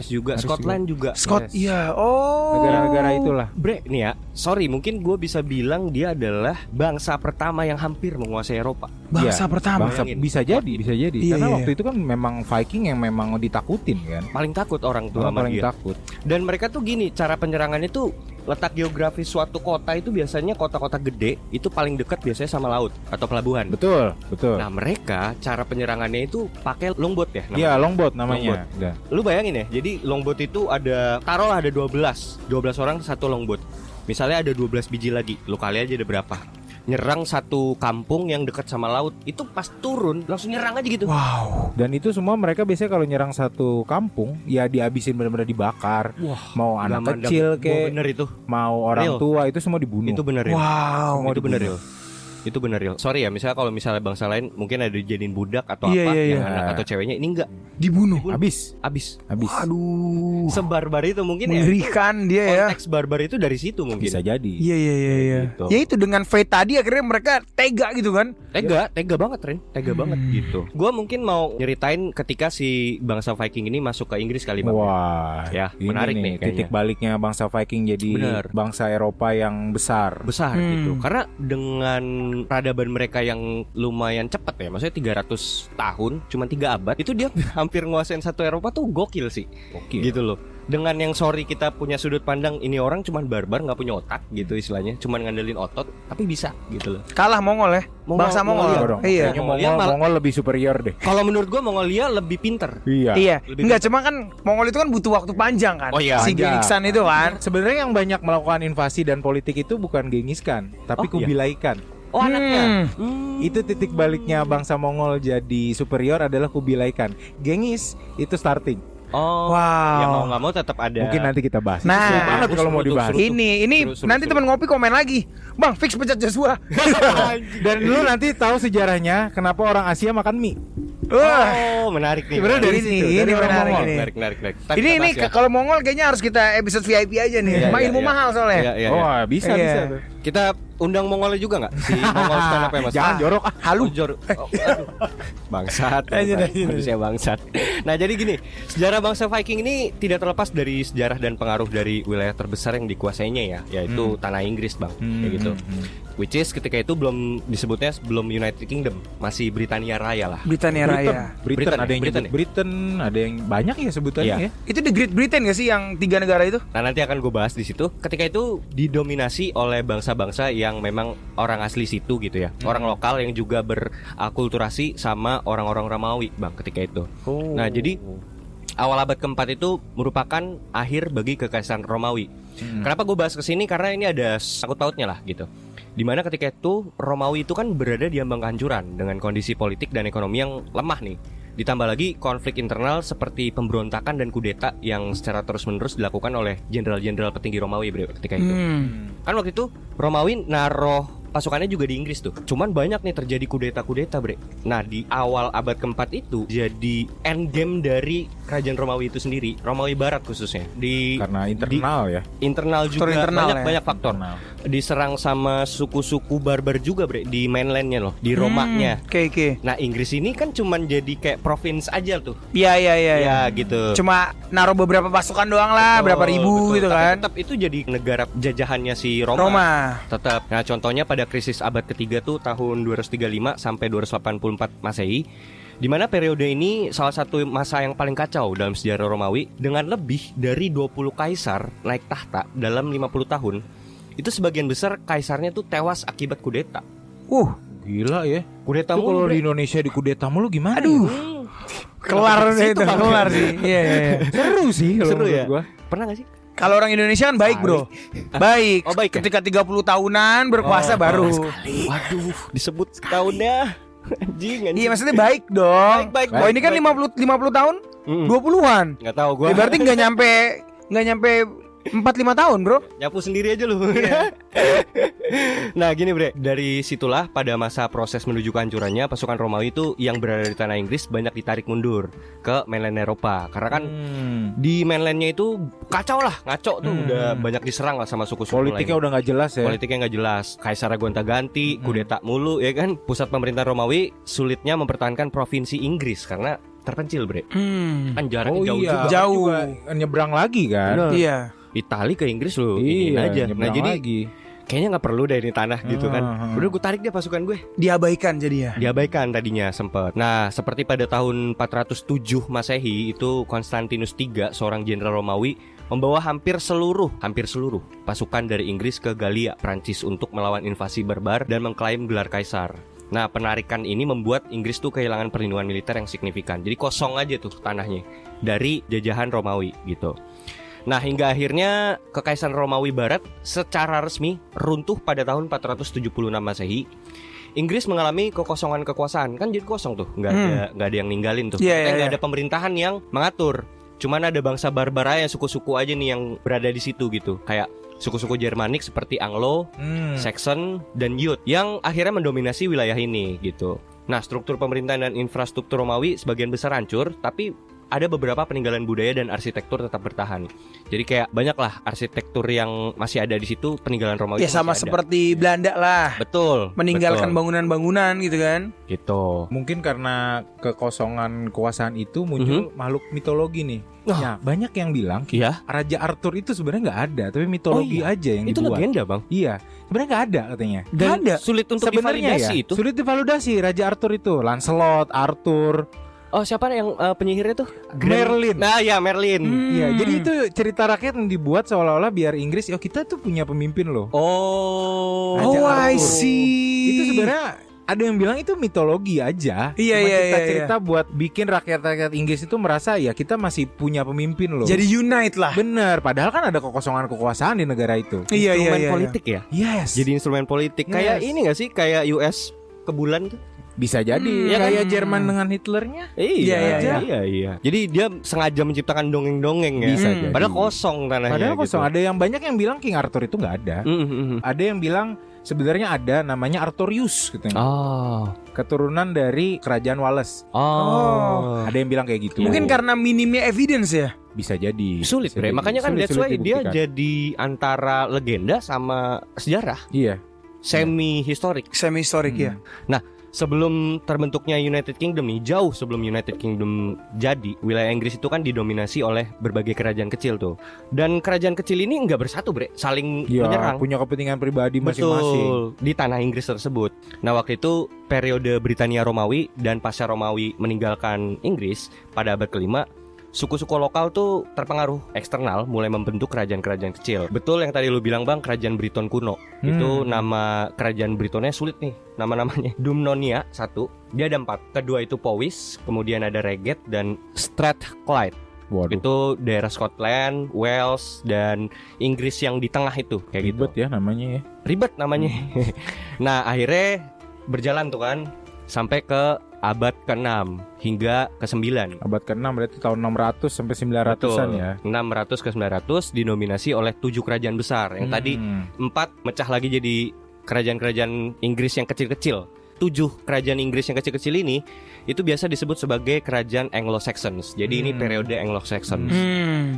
juga. Scotland juga. Scott, Yes. iya. Oh. Negara-negara itulah. Bre, nih ya, sorry mungkin gue bisa bilang dia adalah bangsa pertama yang hampir menguasai Eropa. Bangsa Iya, pertama. bangsa, bisa jadi. Iya, Karena iya. waktu itu kan memang Viking yang memang ditakutin kan. Paling takut orang tua sama Paling dia. takut. Dan mereka tuh gini, cara penyerangannya tuh letak geografis suatu kota itu biasanya kota-kota gede itu paling dekat biasanya sama laut atau pelabuhan. Betul. Nah mereka cara penyerangannya itu pakai longboat ya namanya? Iya, longboat namanya. Longboat. Lu bayangin ya, jadi longboat itu ada, taruhlah ada 12 orang satu longboat. Misalnya ada 12 biji lagi, lu kali aja ada berapa. Nyerang satu kampung yang dekat sama laut, itu pas turun langsung nyerang aja gitu. Wow. Dan itu semua mereka biasanya kalau nyerang satu kampung ya dihabisin benar-benar dibakar. Wah, mau anak Gak kecil kayak bener itu. mau orang Real. tua itu semua dibunuh. Itu bener ya. Wow. Itu bener ya. Itu bener ya. Sorry ya, misalnya kalau misalnya bangsa lain mungkin ada dijadiin budak atau Iya, apa, iya, yang iya. anak atau ceweknya, ini enggak. Dibunuh. Habis. Abis. Aduh. Sebarbar itu mungkin ya. Mengerikan dia ya. Konteks barbar itu dari situ mungkin. Bisa jadi. Iya. Gitu. Ya itu dengan fate tadi akhirnya mereka tega gitu kan. Tega banget Ren, tega banget gitu. Gua mungkin mau nyeritain ketika si bangsa Viking ini masuk ke Inggris kali Bang. Wah, Ya, ini menarik nih kayaknya. titik baliknya bangsa Viking jadi Bener. bangsa Eropa yang besar. Besar gitu. Karena dengan peradaban mereka yang lumayan cepat ya, maksudnya 300 tahun, cuma 3 abad, itu dia hampir nguasain satu Eropa tuh gokil sih. Gokil. Gitu loh. Dengan yang sorry kita punya sudut pandang ini orang cuman barbar, nggak punya otak gitu istilahnya, cuman ngandelin otot, tapi bisa gitu loh. Kalah Mongol ya. Bangsa Mongol. Iya dong. Iya. Kayaknya Mongolia Mongol lebih superior deh. Kalau menurut gua Mongolia lebih pinter. Iya. Iya. Lebih Enggak, cuma kan Mongol itu kan butuh waktu panjang kan. Oh iya. Si Genghis Khan itu kan. Sebenarnya yang banyak melakukan invasi dan politik itu bukan Genghis Khan, tapi Oh, iya. Kubilai Khan. Oh anaknya. Itu titik baliknya bangsa Mongol jadi superior adalah Kubilai Khan. Genghis itu starting. Oh. Wow. Ya mau nggak mau tetap ada. Mungkin nanti kita bahas. Nah, Seru banget kalau mau seru tuh, dibahas. seru. Ini Seru, nanti seru. teman ngopi komen lagi. Bang, fix pecat Joshua. Dan lu nanti tahu sejarahnya kenapa orang Asia makan mie. Wah. Oh, menarik nih. Sebenarnya dari Ini, situ, ini dari orang menarik Mongol. ini. Menarik. Ntar Ini kita bahas ya. kalau Mongol kayaknya harus kita episode VIP aja nih. Iya, Emang iya, ilmu iya. mahal soalnya. Iya, iya, Oh, iya. bisa Iya. bisa tuh. Kita undang Mongolnya juga nggak? Si Mongol stand up ya Mas? Jangan jorok ah. Halu. Oh, aduh. Bangsat. Manusia bangsat. Nah, jadi gini, sejarah bangsa Viking ini tidak terlepas dari sejarah dan pengaruh dari wilayah terbesar yang dikuasainya ya, yaitu tanah Inggris, Bang. Kayak gitu. Which is ketika itu belum disebutnya belum United Kingdom, masih Britania Raya lah. Britania Raya. Britain, ada yang Britain nyebut Britain, ada yang banyak ya sebutannya Iya. ya. Itu The Great Britain gak sih yang 3 negara itu? Nah, nanti akan gue bahas di situ. Ketika itu didominasi oleh bangsa-bangsa yang memang orang asli situ gitu ya. Orang lokal yang juga berakulturasi sama orang-orang Romawi, Bang, ketika itu. Nah, jadi awal abad keempat itu merupakan akhir bagi kekaisaran Romawi. Kenapa gue bahas kesini? Karena ini ada sangkut pautnya lah gitu. Dimana ketika itu Romawi itu kan berada di ambang kehancuran dengan kondisi politik dan ekonomi yang lemah nih. Ditambah lagi konflik internal seperti pemberontakan dan kudeta yang secara terus-menerus dilakukan oleh jenderal-jenderal petinggi Romawi ketika itu. Kan waktu itu Romawi naruh pasukannya juga di Inggris tuh. Cuman banyak nih terjadi kudeta-kudeta, Bre. Nah, di awal abad keempat itu jadi endgame dari kerajaan Romawi itu sendiri, Romawi Barat khususnya. Karena internal ya. Internal juga internal ya. banyak faktor. Internal. Diserang sama suku-suku barbar juga, Bre, di mainlandnya loh, di Romanya. Oke. Nah, Inggris ini kan cuman jadi kayak provinsi aja tuh. Iya. Ya gitu. Cuma naruh beberapa pasukan doang lah, berapa ribu Betul. gitu Tapi kan. tetap itu jadi negara jajahannya si Roma. Roma. Tetap. Nah, contohnya pada krisis abad ketiga tuh tahun 235 sampai 284 Masehi, di mana periode ini salah satu masa yang paling kacau dalam sejarah Romawi dengan lebih dari 20 kaisar naik tahta dalam 50 tahun. Itu sebagian besar kaisarnya tuh tewas akibat kudeta. Gila ya. Kudeta Itu kalau mulu, di Bre. Indonesia di kudeta mulu gimana? Aduh. ya? Kelar deh itu, kelar sih. Iya. Seru sih kalau Seru menurut ya? gua. Pernah gak sih? Kalau orang Indonesia kan baik, Bro. Baik. Oh, baik ya? Ketika 30 tahunan berkuasa baru. Waduh, disebut setahunnya. Anjing. Iya, maksudnya baik dong. Baik. Oh, ini kan 50 tahun? 20-an. Nggak tahu gua. Ya, berarti nggak nyampe 4-5 tahun, Bro. Nyapu sendiri aja lu. Nah gini, Bre, dari situlah pada masa proses menuju kehancurannya pasukan Romawi itu yang berada di tanah Inggris banyak ditarik mundur ke mainland Eropa. Karena kan di mainlandnya itu kacau lah, ngaco tuh, udah banyak diserang lah sama suku-suku Politiknya lain. udah nggak jelas ya. Politiknya nggak jelas, kaisar gonta-ganti, kudeta mulu ya kan. Pusat pemerintahan Romawi sulitnya mempertahankan provinsi Inggris karena terpencil, Bre. Kan jaraknya jauh juga. Jauh. Juga nyebrang lagi kan. Iya. Itali ke Inggris lo iniin aja. Nah nyebrang jadi lagi. kayaknya nggak perlu deh ini tanah gitu kan. Udah gue tarik deh pasukan gue. Diabaikan jadi ya. Diabaikan tadinya sempet. Nah seperti pada tahun 407 Masehi itu Konstantinus III, seorang jenderal Romawi, membawa hampir seluruh pasukan dari Inggris ke Galia, Prancis untuk melawan invasi barbar dan mengklaim gelar kaisar. Nah penarikan ini membuat Inggris tuh kehilangan perlindungan militer yang signifikan. Jadi kosong aja tuh tanahnya dari jajahan Romawi gitu. Nah hingga akhirnya Kekaisaran Romawi Barat secara resmi runtuh pada tahun 476 Masehi. Inggris mengalami kekosongan kekuasaan, kan jadi kosong tuh, nggak ada yang ninggalin tuh. Nggak ada pemerintahan yang mengatur. Cuman ada bangsa barbar aja, suku-suku aja nih yang berada di situ gitu. Kayak suku-suku Jermanik seperti Anglo, Saxon, dan Jute yang akhirnya mendominasi wilayah ini gitu. Nah struktur pemerintahan dan infrastruktur Romawi sebagian besar hancur, tapi ada beberapa peninggalan budaya dan arsitektur tetap bertahan. Jadi kayak banyak lah arsitektur yang masih ada di situ, peninggalan Romawi. Ya sama seperti Belanda lah. Betul. Meninggalkan bangunan-bangunan gitu kan. Gitu. Mungkin karena kekosongan kekuasaan itu muncul makhluk mitologi nih. Ya banyak yang bilang Raja Arthur itu sebenarnya nggak ada, tapi mitologi aja yang itu dibuat. Itu legenda, Bang. Iya, sebenarnya nggak ada katanya. Dan ada. Sulit untuk Sebenarnya divalidasi ya, itu. sulit divalidasi Raja Arthur itu. Lancelot, Arthur. Oh siapa yang penyihirnya tuh? Merlin. Nah ya Merlin. Iya, jadi itu cerita rakyat yang dibuat seolah-olah biar Inggris, kita tuh punya pemimpin loh. Oh. Raja I Arthur. see. Itu sebenarnya ada yang bilang itu mitologi aja. Iya, Cuma iya, cerita-cerita buat bikin rakyat-rakyat Inggris itu merasa ya kita masih punya pemimpin loh. Jadi unite lah. Bener, padahal kan ada kekosongan kekuasaan di negara itu. Instrumen politik ya. Yes. Jadi instrumen politik. Kayak ini gak sih? Kayak US ke bulan tuh. Bisa jadi ya kan? kayak Jerman dengan Hitlernya. Iya. Jadi dia sengaja menciptakan dongeng-dongeng ya. Bisa jadi. Padahal kosong tanahnya. Padahal kosong. Gitu. Ada yang banyak yang bilang King Arthur itu nggak ada. Ada yang bilang sebenarnya ada namanya Artorius gitu. Oh. Keturunan dari kerajaan Wales. Oh. Ada yang bilang kayak gitu. Mungkin karena minimnya evidence ya. Bisa jadi. Sulit, Bisa Bre. jadi. Makanya kan Sulit that's why dia dibuktikan. jadi antara legenda sama sejarah. Iya. Semi historik. Semi historik ya. Nah, sebelum terbentuknya United Kingdom nih, jauh sebelum United Kingdom jadi, wilayah Inggris itu kan didominasi oleh berbagai kerajaan kecil tuh. Dan kerajaan kecil ini nggak bersatu, Bre, saling Iya, menyerang. punya kepentingan pribadi masing-masing. Betul, di tanah Inggris tersebut. Nah, waktu itu periode Britania Romawi dan pasca Romawi meninggalkan Inggris pada abad ke-5, suku-suku lokal tuh terpengaruh eksternal, mulai membentuk kerajaan-kerajaan kecil. Betul yang tadi lu bilang, Bang, kerajaan Briton kuno. Itu nama kerajaan Britonnya sulit nih, nama-namanya. Dumnonia 1, dia ada 4. Kedua itu Powys, kemudian ada Reget dan Strathclyde. Waduh. Itu daerah Scotland, Wales, dan Inggris yang di tengah itu, kayak gitu. Ribet ya namanya ya. Ribet namanya. Nah, akhirnya berjalan tuh kan sampai ke abad ke-6 hingga ke-9. Abad ke-6 berarti tahun 600 sampai 900-an ya. 600 ke 900 dinominasi oleh 7 kerajaan besar. Yang tadi 4 mecah lagi jadi kerajaan-kerajaan Inggris yang kecil-kecil. 7 kerajaan Inggris yang kecil-kecil ini itu biasa disebut sebagai kerajaan Anglo-Saxons. Jadi ini periode Anglo-Saxons.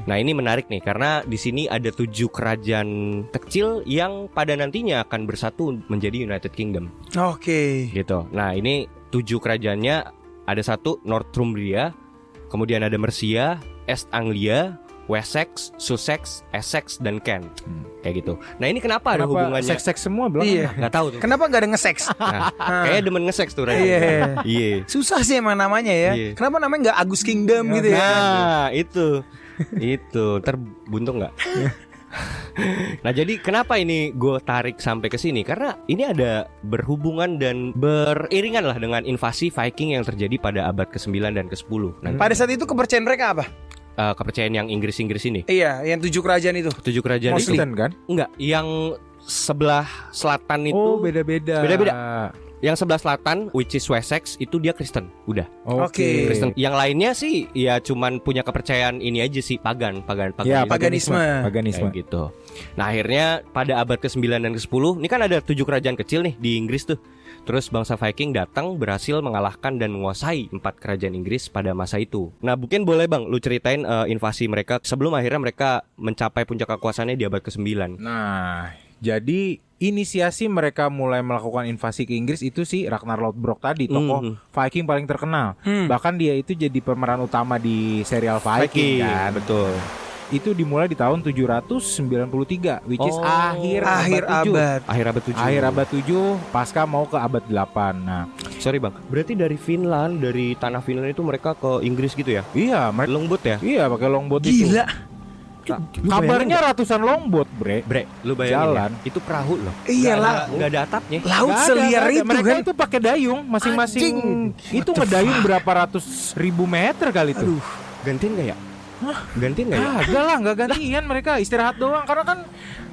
Nah, ini menarik nih karena di sini ada 7 kerajaan kecil yang pada nantinya akan bersatu menjadi United Kingdom. Oke. Gitu. Nah, ini 7 kerajaannya, ada 1 Northumbria, kemudian ada Mercia, East Anglia, Wessex, Sussex, Essex, dan Kent. Kayak gitu. Nah, ini kenapa ada hubungannya? Seks-seks semua belum? Iya. Nggak tahu tuh. Kenapa gak ada nge-sex? Nah, kayaknya demen nge-sex tuh Ren. Iya. Iya. Susah sih emang namanya ya. Iya. Kenapa namanya gak Agus Kingdom gitu ya? Nah, itu. Terbuntung nggak? Nah, jadi kenapa ini gue tarik sampai ke sini? Karena ini ada berhubungan dan beriringan lah dengan invasi Viking yang terjadi pada abad ke-9 dan ke-10. Nah, Pada saat itu kepercayaan mereka apa? kepercayaan yang Inggris-Inggris ini. Iya, yang 7 kerajaan itu. 7 kerajaan itu. Kristen kan? Enggak, yang sebelah selatan itu. Oh, beda-beda. Beda-beda. Yang sebelah selatan, which is Wessex, itu dia Kristen. Udah. Oke. Kristen. Yang lainnya sih ya cuman punya kepercayaan ini aja sih, pagan. Ya, paganisme. Paganisme. Kayak gitu. Nah, akhirnya pada abad ke-9 dan ke-10, ini kan ada 7 kerajaan kecil nih di Inggris tuh. Terus bangsa Viking datang berhasil mengalahkan dan menguasai 4 kerajaan Inggris pada masa itu. Nah, mungkin boleh Bang lu ceritain invasi mereka sebelum akhirnya mereka mencapai puncak kekuasaannya di abad ke-9. Nah, jadi inisiasi mereka mulai melakukan invasi ke Inggris itu si Ragnar Lodbrok tadi, tokoh Viking paling terkenal. Bahkan dia itu jadi pemeran utama di serial Viking kan. Betul. Itu dimulai di tahun 793, which is akhir abad 7. Akhir abad 7 pasca mau ke abad 8. Nah, sorry Bang, berarti dari Finland, dari tanah Finland itu mereka ke Inggris gitu ya? iya, mereka Longboat ya? iya pakai longboat itu. Gila. Kabarnya ratusan longboat, Bre. Lu bayangin Jalan. ya, itu perahu loh. Iyalah. Nggak ada atapnya. Laut Nggak ada, seliar nggak ada. itu Mereka kan. itu pakai dayung masing-masing. Itu ngedayung berapa ratus ribu meter kali itu. Aduh. Gantian nggak ya? Gantian nggak ya? Kagak lah, nggak gantian, mereka istirahat doang karena kan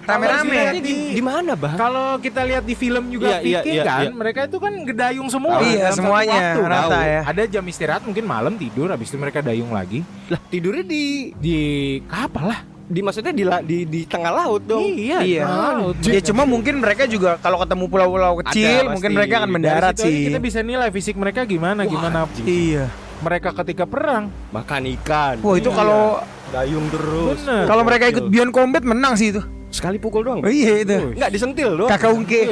Rame-rame. kalau Di mana Bang? kalau kita lihat di film juga Iya, Viking iya, kan, iya. mereka itu kan ngedayung semua. Iya, dalam satu semuanya waktu. rata ya. Ada jam istirahat mungkin malam tidur, habis itu mereka dayung lagi Lah, tidurnya di kapal lah. maksudnya di tengah laut dong. Iya, Iya. di laut. Ya cuma mungkin mereka juga kalau ketemu pulau-pulau kecil, Ada, mungkin pasti. mereka akan mendarat Dari situ aja sih. kita bisa nilai fisik mereka gimana. Iya. Mereka ketika perang. Makan ikan. Wah, itu Iya. kalau dayung terus. Bener. kalau mereka ikut Beyond Combat menang sih itu. Sekali pukul doang. Oh, iya itu. Nggak disentil doang. Kakak Ungke.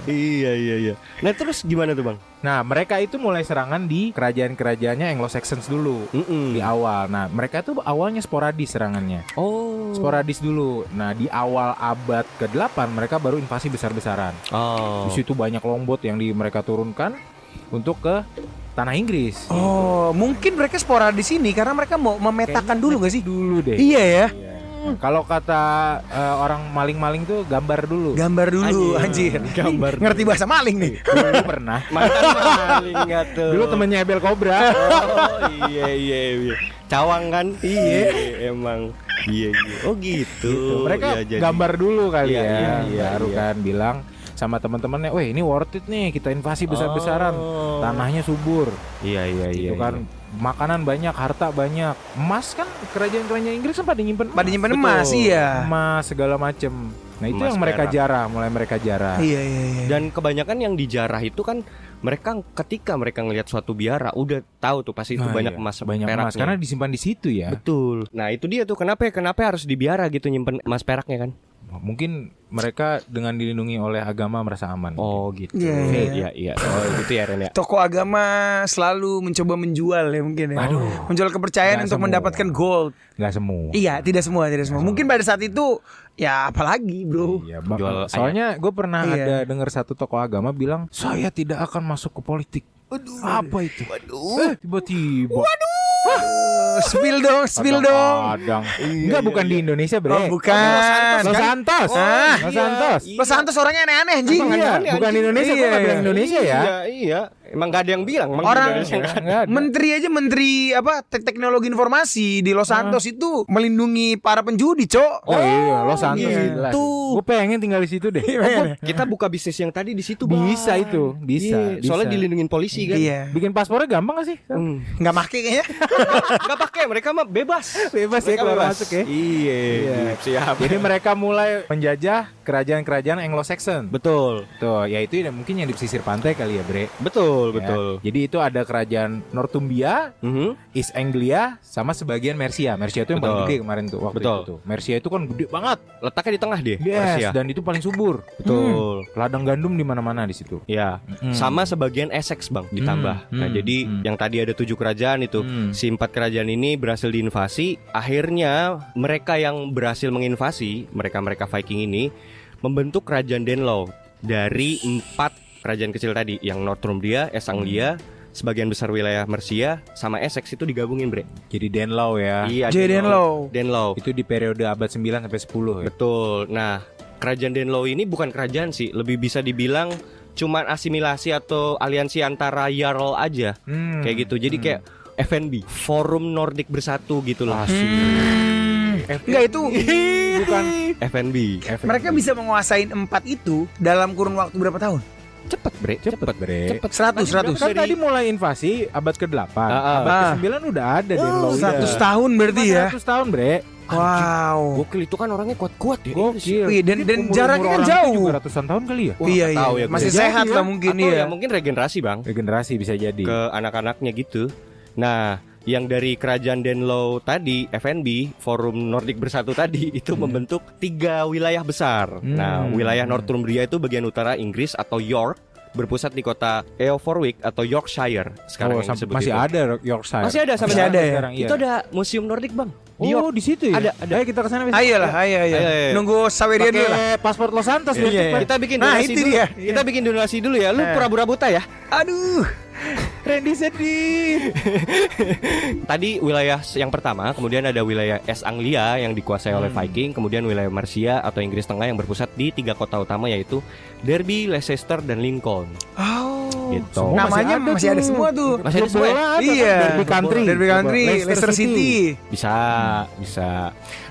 Iya. Nah, terus gimana tuh Bang? Nah, mereka itu mulai serangan di kerajaan-kerajaannya Anglo-Saxons dulu. Di awal. Nah, mereka tuh awalnya sporadis serangannya. Oh. Sporadis dulu. Nah, di awal abad ke-8 mereka baru invasi besar-besaran. Oh. Di situ banyak longboat yang mereka turunkan untuk ke tanah Inggris. Oh, mungkin mereka sporadis ini karena mereka mau memetakan dulu gak sih? Dulu deh. Iya ya. Kalau kata orang maling-maling tuh gambar dulu. Gambar dulu anjir. Gambar. Ngerti bahasa maling nih. Dulu pernah. Mantan maling nggak tuh. Dulu temennya Hebel Cobra. Oh iya. Cawang kan? Iya. Emang. Iya. Oh gitu. Mereka Iya, jadi. gambar dulu kali Iya, ya. iya, Baru iya. kan bilang sama teman-temannya, "Weh, ini worth it nih, kita invasi besar-besaran. Tanahnya subur." Iya. Itu kan makanan banyak, harta banyak. Emas kan kerajaan-kerajaan Inggris kan pada nyimpen Pada nyimpen emas, iya. emas segala macem. Nah itu emas yang mereka perak. jarah, mulai mereka jarah. Iya. Dan kebanyakan yang dijarah itu kan mereka ketika mereka ngelihat suatu biara udah tahu tuh pasti itu Nah, banyak iya, emas banyak peraknya. emas karena disimpan di situ ya. Betul. Nah itu dia tuh kenapa harus dibiara gitu nyimpen emas peraknya kan? Mungkin mereka dengan dilindungi oleh agama merasa aman. Oh gitu. Iya. Iya. Oh gitu ya Ren ya. Toko agama selalu mencoba menjual ya mungkin ya. Menjual kepercayaan Nggak untuk semua. mendapatkan gold. Nggak semua. Iya, tidak semua. Mungkin pada saat itu ya apalagi, Bro. Iya, Jual soalnya gue pernah Iya. ada dengar satu tokoh agama bilang saya tidak akan masuk ke politik. Apa itu? Tiba-tiba. Spill dong. Kadang. Enggak, bukan di Indonesia, Bre. Oh, bukan. Los Santos. Ah, Los Santos. Los Santos orangnya aneh-aneh anjing. Iya, bukan di Indonesia, gue nggak bilang Indonesia ya. Iya. Emang gak ada yang bilang. Emang Orang di Indonesia nggak ada. Nggak ada. menteri teknologi informasi di Los Santos itu melindungi para penjudi, Cok. Oh iya, Los Santos gitu. jelas. Gue pengen tinggal di situ deh. Kita buka bisnis yang tadi di situ, Bang. Bisa itu, bisa. Iya, soalnya bisa. dilindungin polisi kan. Iya. Bikin paspornya gampang gak sih? Nggak make kayaknya. Gak pakai, mereka mah bebas. Bebas ya Mereka keluar bebas. masuk ya. Iya. Siap. Jadi mereka mulai menjajah kerajaan-kerajaan Anglo-Saxon. Betul. Tuh, ya itu mungkin yang di pesisir pantai kali ya, Bre. Betul, Ya. betul. Jadi itu ada kerajaan Northumbria, East Anglia, sama sebagian Mercia. Mercia itu yang paling Betul. gede kemarin tuh waktu Betul. itu tuh. Mercia itu kan gede banget. Letaknya di tengah dia. Yes, Persia. dan itu paling subur. Betul. Ladang gandum di mana-mana di situ. Ya, sama sebagian Essex Bang ditambah. Nah, jadi yang tadi ada 7 kerajaan itu, si 4 kerajaan ini berhasil diinvasi. Akhirnya mereka yang berhasil menginvasi, mereka Viking ini membentuk kerajaan Danelaw dari 4 kerajaan kecil tadi, yang Northumbria, East Anglia, sebagian besar wilayah Mercia sama Essex itu digabungin, Bre. Jadi Danelaw ya. Iya, Jadi Danelaw. Danelaw. Itu di periode abad 9 sampai 10 ya. Betul. Nah, kerajaan Danelaw ini bukan kerajaan sih, lebih bisa dibilang cuman asimilasi atau aliansi antara Jarl aja. Kayak gitu. Jadi kayak FNB, Forum Nordik Bersatu gitu loh. Enggak itu. Bukan FNB. Mereka bisa menguasain 4 itu dalam kurun waktu berapa tahun? Cepet, Bre. cepet, Bre. Cepet. 100. Kan tadi mulai invasi abad ke-8. Ah. Abad ke-9 udah ada Danelaw. 100 tahun berarti ya. 100 tahun, Bre. Wow. Gokil, itu kan orangnya kuat-kuat ya. Gokil. Wih, dan Umur-umur jaraknya kan orang itu jauh. juga ratusan tahun kali ya. Wah, Iya, nggak tahu iya. ya, Masih bisa sehat jadi lah ya. mungkin Atau iya. ya mungkin regenerasi, Bang. Regenerasi bisa jadi. Ke anak-anaknya gitu. Nah, yang dari kerajaan Danelaw tadi, FNB, Forum Nordik Bersatu tadi itu membentuk 3 wilayah besar. Nah, wilayah Northumbria itu bagian utara Inggris atau York, berpusat di kota Eoforwick atau Yorkshire sekarang yang disebut masih itu. ada Yorkshire. Masih ada sampai Masih ada ya? sekarang, iya. Itu ada museum Nordik, Bang. Di Oh, York. di situ ya? Ada. Ayo kita ke sana. Ayolah, ayo. Ayo. Nunggu Sawerian dulu lah. Pakai paspor Los Santos biar Iya, cepat. Kita bikin Nah, donasi itu dulu. dia. Kita bikin donasi dulu ya. Lu pura-pura buta ya. Aduh. Randy sedih. Tadi wilayah yang pertama, kemudian ada wilayah East Anglia yang dikuasai oleh Viking, kemudian wilayah Mercia atau Inggris Tengah yang berpusat di 3 kota utama yaitu Derby, Leicester, dan Lincoln. Oh. Gitu. Semua Namanya masih ada semua tuh. Masih ada semua ya? Bola ada Iya. kan? Derby Country. Derby Country, Leicester City. Bisa.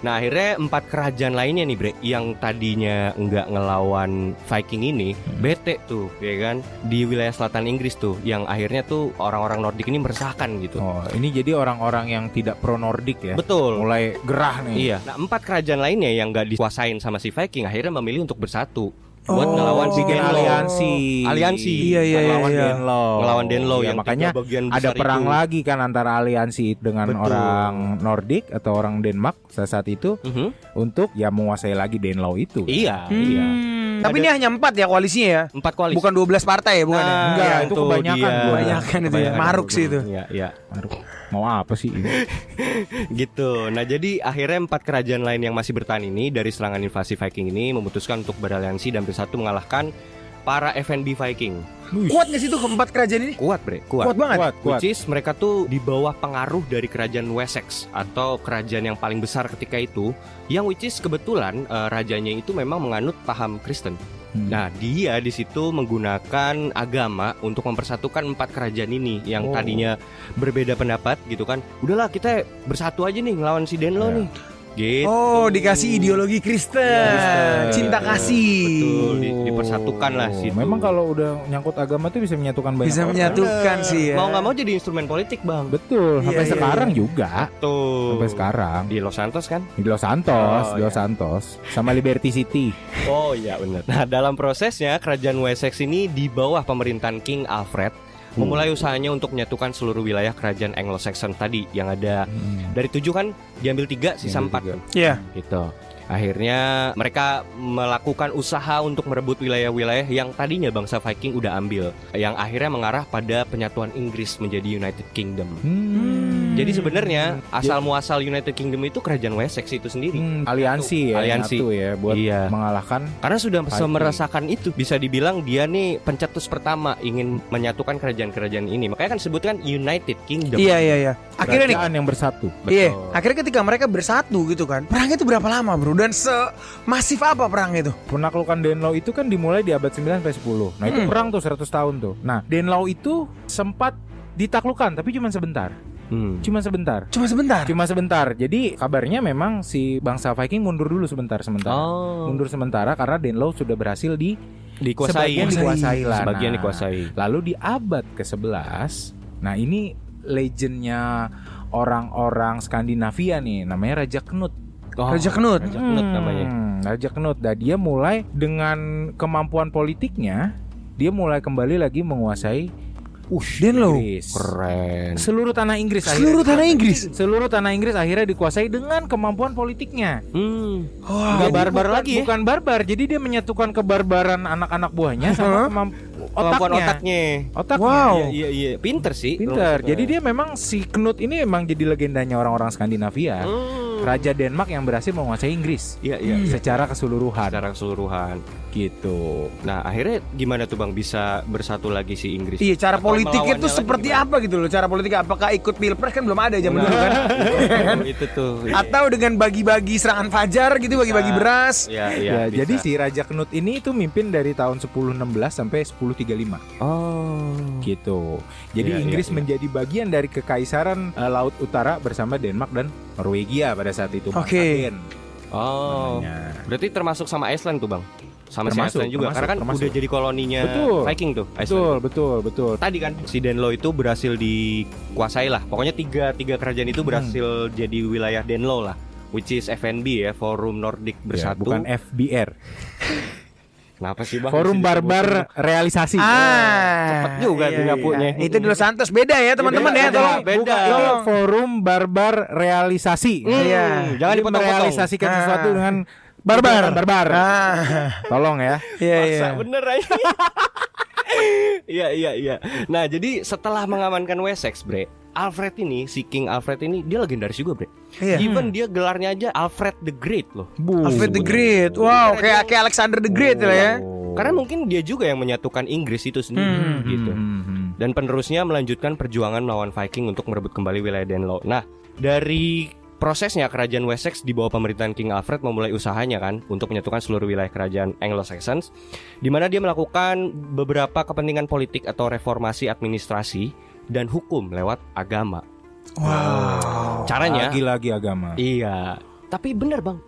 Nah, akhirnya 4 kerajaan lainnya nih, Bre, yang tadinya nggak ngelawan Viking ini, bete tuh, ya kan, di wilayah selatan Inggris tuh, yang akhirnya tuh orang-orang Nordik ini meresahkan gitu. Oh, ini jadi orang-orang yang tidak pro Nordik ya. Betul. Mulai gerah nih. Iya. Nah, 4 kerajaan lainnya yang nggak dikuasain sama si Viking akhirnya memilih untuk bersatu buat ngelawan si Bikin Danelaw. aliansi. Iya. Ngelawan Danelaw. Ngelawan Danelaw Iya, yang makanya 3 bagian ada besar perang itu. lagi kan antara aliansi dengan Betul. orang Nordik atau orang Denmark saat itu untuk ya menguasai lagi Danelaw itu. Iya. Tapi ini hanya 4 ya koalisinya ya. 4 koalisi. Bukan 12 partai ya, bukan ya? Enggak, yang itu tuh kebanyakan. dia. Kebanyakan itu ya. Maruk sih itu. Iya. Aduh, mau apa sih ini? Gitu. Nah, jadi akhirnya 4 kerajaan lain yang masih bertahan ini dari serangan invasi Viking ini memutuskan untuk beraliansi dan bersatu mengalahkan para FNB Viking. Kuat gak sih tuh keempat kerajaan ini? Kuat, Bre. Kuat banget. Kuat. Which is mereka tuh di bawah pengaruh dari kerajaan Wessex atau kerajaan yang paling besar ketika itu, yang which is kebetulan rajanya itu memang menganut paham Kristen. Nah, dia di situ menggunakan agama untuk mempersatukan 4 kerajaan ini yang tadinya berbeda pendapat gitu kan. Udahlah, kita bersatu aja nih ngelawan si Danelaw Ya. nih. Gitu. Oh, dikasih ideologi Kristen, cinta kasih. Betul, dipersatukan lah situ. Memang kalau udah nyangkut agama tuh bisa menyatukan banyak Bisa orang. menyatukan sih ya. Mau nggak mau jadi instrumen politik, Bang. Betul, sampai Iya, sekarang iya. juga. Tuh. Sampai sekarang. Di Los Santos kan? Di Los Santos, Oh, di Los iya. Santos, sama Liberty City. Oh iya benar. Nah, dalam prosesnya kerajaan Wessex ini di bawah pemerintahan King Alfred memulai usahanya untuk menyatukan seluruh wilayah kerajaan Anglo-Saxon tadi yang ada dari 7 kan diambil 3 sisa 4 Iya. gitu. Akhirnya mereka melakukan usaha untuk merebut wilayah-wilayah yang tadinya bangsa Viking udah ambil, yang akhirnya mengarah pada penyatuan Inggris menjadi United Kingdom. Jadi sebenarnya asal muasal United Kingdom itu kerajaan Wessex itu sendiri. Aliansi ya, Aliansi. nyatu ya buat Iya. mengalahkan. Karena sudah Viking. merasakan itu, bisa dibilang dia nih pencetus pertama ingin menyatukan kerajaan-kerajaan ini. Makanya kan sebutkan United Kingdom. Iya. Akhirnya nih, Kerajaan yang bersatu. iya. Akhirnya ketika mereka bersatu gitu kan, perang itu berapa lama bro? Dan semasif apa perang itu? Penaklukan Danelaw itu kan dimulai di abad 9 sampai 10. Nah, itu perang tuh 100 tahun tuh. Nah, Danelaw itu sempat ditaklukkan tapi cuma sebentar. Cuma sebentar. Cuma sebentar. Jadi kabarnya memang si bangsa Viking mundur dulu sebentar. Mundur sementara karena Danelaw sudah berhasil Dikuasai. sebagian dikuasai lah. Sebagian Nah, dikuasai. Lalu di abad ke-11, nah ini legendnya orang-orang Skandinavia nih, namanya Raja Knut. Raja Knut. Raja Knut namanya. Raja Knut. Dan dia mulai dengan kemampuan politiknya, dia mulai kembali lagi menguasai Danelaw. Inggris. Keren. Seluruh tanah Inggris. Seluruh tanah Inggris. Seluruh tanah Inggris akhirnya dikuasai dengan kemampuan politiknya. Nggak Jadi barbar bukan- lagi ya? Bukan barbar. Jadi dia menyatukan kebarbaran anak-anak buahnya sama Kemampuan otaknya. otaknya. Wow. Iya. Pinter sih. Pinter. Jadi dia memang si Knut ini memang jadi legendanya orang-orang Skandinavia. Raja Denmark yang berhasil menguasai Inggris. Iya. Secara keseluruhan. Secara keseluruhan. Gitu. Nah, akhirnya gimana tuh Bang bisa bersatu lagi si Inggris? Iya, cara Atau politiknya melawannya tuh lagi seperti gimana? apa gitu loh? Cara politiknya apakah ikut pilpres kan belum ada zaman dulu kan? Itu tuh. Atau dengan bagi-bagi serangan fajar gitu, bagi-bagi beras. Iya, Ya, bisa. jadi si Raja Knut ini itu mimpin dari tahun 1016 sampai 1035 gitu. Jadi Iya, Inggris iya. menjadi bagian dari kekaisaran Laut Utara bersama Denmark dan Norwegia pada saat itu. Oke. Manhattan Oh. namanya. Berarti termasuk sama Iceland tuh, Bang? Sama si Termasuk, Iceland juga. termasuk, Karena kan termasuk. udah jadi koloninya Betul. Viking tuh, Iceland. Betul. Tadi kan si Danelaw itu berhasil dikuasai lah. Pokoknya tiga kerajaan itu berhasil jadi wilayah Danelaw lah, which is FNB ya, Forum Nordic Ya, Bersatu. bukan FBR. Kenapa sih Bang? Forum Mesti Barbar disebutin? Realisasi. Cepet juga tuh nyapunya. Itu di Los Santos beda ya teman-teman ya. Beda, Tolong. beda. Ini Tolong. Forum Barbar Realisasi. Iya. Jangan Jadi dipotong-potong. merealisasikan Ah. sesuatu dengan Barbar. barbar. Ah. Tolong ya. Iya, iya. Masa bener aja. Iya. Nah, jadi setelah mengamankan Wessex, Bre, Alfred ini, si King Alfred ini dia legendaris juga, Bre. Iya. Even dia gelarnya aja Alfred the Great loh. Alfred the Great. Wow, kayak Alexander the Great lah ya. Karena mungkin dia juga yang menyatukan Inggris itu sendiri gitu. Dan penerusnya melanjutkan perjuangan melawan Viking untuk merebut kembali wilayah Danelaw. Nah, dari prosesnya kerajaan Wessex di bawah pemerintahan King Alfred memulai usahanya kan untuk menyatukan seluruh wilayah kerajaan Anglo-Saxons, di mana dia melakukan beberapa kepentingan politik atau reformasi administrasi dan hukum lewat agama. Wow. Caranya Lagi-lagi agama. iya. Tapi bener, Bang.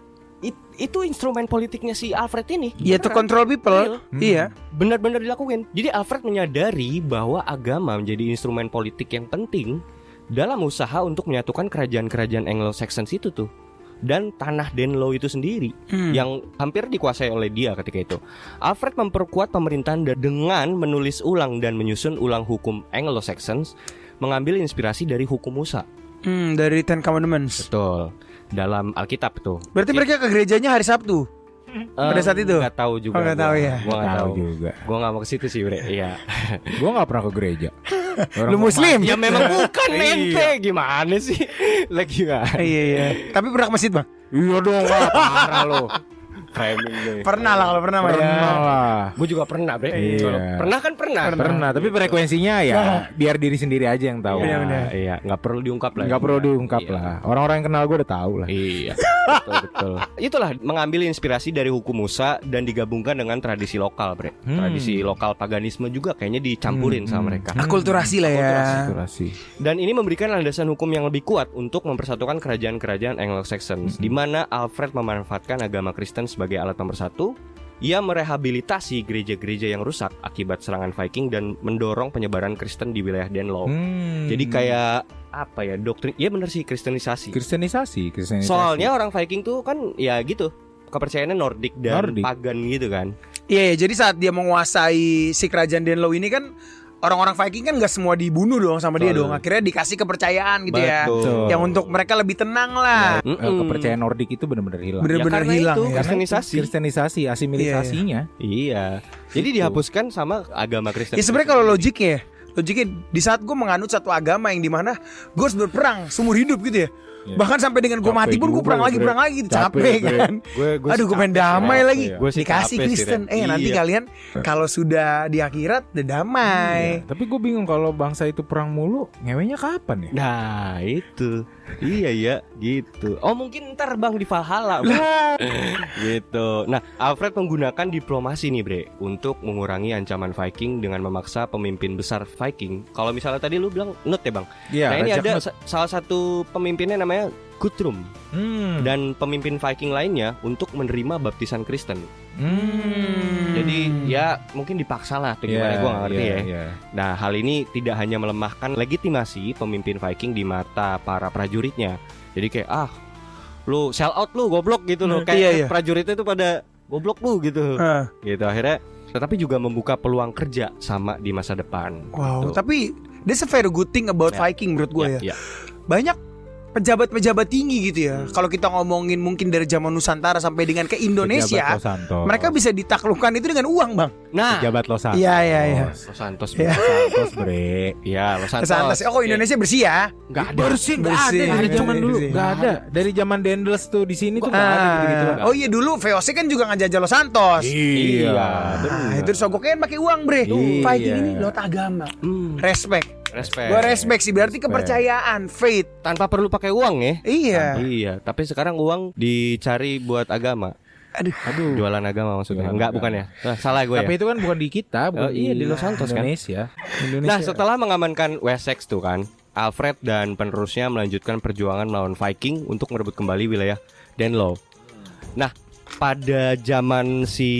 Itu instrumen politiknya si Alfred ini. Iya, to control people. Iya. Benar-benar dilakukan. Jadi Alfred menyadari bahwa agama menjadi instrumen politik yang penting dalam usaha untuk menyatukan kerajaan-kerajaan Anglo-Saxons itu tuh dan tanah Danelaw itu sendiri yang hampir dikuasai oleh dia ketika itu. Alfred memperkuat pemerintahan dengan menulis ulang dan menyusun ulang hukum Anglo-Saxons, mengambil inspirasi dari hukum Musa. Dari Ten Commandments. Betul. Dalam Alkitab tuh. Berarti mereka ke gerejanya hari Sabtu. Pada saat itu? Nggak tahu juga. Oh, nggak tahu ya? Gua nggak tahu juga. Gua nggak mau ke situ sih, Bre. Iya. Gua nggak pernah ke gereja. Lu muslim? Ya memang bukan Iya. ente. Gimana sih? Lagi nggak? Iya. Tapi pernah ke masjid, Bang? Iya dong, wah, parah lo. Framing nih. Pernah lah kalau pernah mah ya. Pernah lah. Gue juga pernah, Bre. Iya. Pernah kan pernah. Pernah, tapi frekuensinya ya biar diri sendiri aja yang tahu. Iya, nggak perlu diungkap lah. Nggak perlu diungkap Iya. lah. Orang-orang yang kenal gue udah tahu lah. Iya, betul. Itulah mengambil inspirasi dari hukum Musa dan digabungkan dengan tradisi lokal, Bre. Tradisi lokal paganisme juga kayaknya dicampurin sama mereka. Akulturasi lah ya. Akulturasi. Dan ini memberikan landasan hukum yang lebih kuat untuk mempersatukan kerajaan-kerajaan Anglo-Saxon, di mana Alfred memanfaatkan agama Kristen sebagai alat pemersatu. Ia merehabilitasi gereja-gereja yang rusak akibat serangan Viking dan mendorong penyebaran Kristen di wilayah Danelaw. Jadi kayak apa ya, doktrin? Iya bener sih, kristenisasi. Kristenisasi. Soalnya orang Viking tuh kan ya gitu, kepercayaannya Nordik dan pagan gitu kan. Iya, jadi saat dia menguasai si kerajaan Danelaw ini kan orang-orang Viking kan gak semua dibunuh dong sama dia dong. Akhirnya dikasih kepercayaan gitu ya. Yang untuk mereka lebih tenang lah. Kepercayaan Nordik itu benar-benar hilang. Benar-benar karena hilang itu, ya. Kristenisasi, asimilisasinya. Iya. Jadi dihapuskan sama agama Kristen. Ya sebenarnya kalau logiknya di saat gue menganut satu agama yang dimana gue harus berperang seumur hidup gitu ya. Bahkan sampai dengan gue mati pun gue perang lagi gitu. Capek kan. Aduh gue pengen damai lagi. Dikasih Kristen. Nanti kalian kalau sudah di akhirat udah damai. Tapi gue bingung kalau bangsa itu perang mulu, ngewenya kapan ya? Nah itu. Iya ya gitu. Oh mungkin ntar bang di Valhalla gitu. Nah Alfred menggunakan diplomasi nih bre untuk mengurangi ancaman Viking dengan memaksa pemimpin besar Viking. Kalau misalnya tadi lu bilang Nut ya bang. Nah ini ada salah satu pemimpinnya namanya Guthrum dan pemimpin Viking lainnya untuk menerima baptisan Kristen. Jadi ya mungkin dipaksa lah atau gimana, gue gak ngerti ya. Nah hal ini tidak hanya melemahkan legitimasi pemimpin Viking di mata para prajuritnya. Jadi kayak lu sell out lu goblok gitu loh. Kayak prajuritnya itu pada goblok lu gitu. Gitu akhirnya. Tetapi juga membuka peluang kerja sama di masa depan. Wow, tapi that's a very good thing about Viking menurut gue ya. Banyak pejabat-pejabat tinggi gitu ya. Kalau kita ngomongin mungkin dari zaman Nusantara sampai dengan ke Indonesia, mereka bisa ditaklukkan itu dengan uang, Bang. Nah, pejabat Los Santos. Iya. Los Santos. Los Santos, bre. Iya, Los Santos. Oh, Indonesia bersih ya? Enggak ada. Bersih dari zaman dulu. Enggak ada. Dari zaman Dendels tuh di sini tuh enggak ada gitu-gitu. Oh iya, dulu VOC kan juga ngajajah Los Santos. Iya. Itu disogoknya pakai uang, bre. Viking ini lot agama. Respect. Gue respect sih, berarti kepercayaan, faith. Tanpa perlu pakai uang ya. Iya. Tapi sekarang uang dicari buat agama. Aduh. Jualan agama maksudnya. Enggak bukan ya. Salah gue ya. Tapi itu kan bukan di kita, iya di Los Santos Indonesia. Kan. Nah, setelah mengamankan Wessex tuh kan, Alfred dan penerusnya melanjutkan perjuangan melawan Viking untuk merebut kembali wilayah Danelaw. Nah, pada zaman si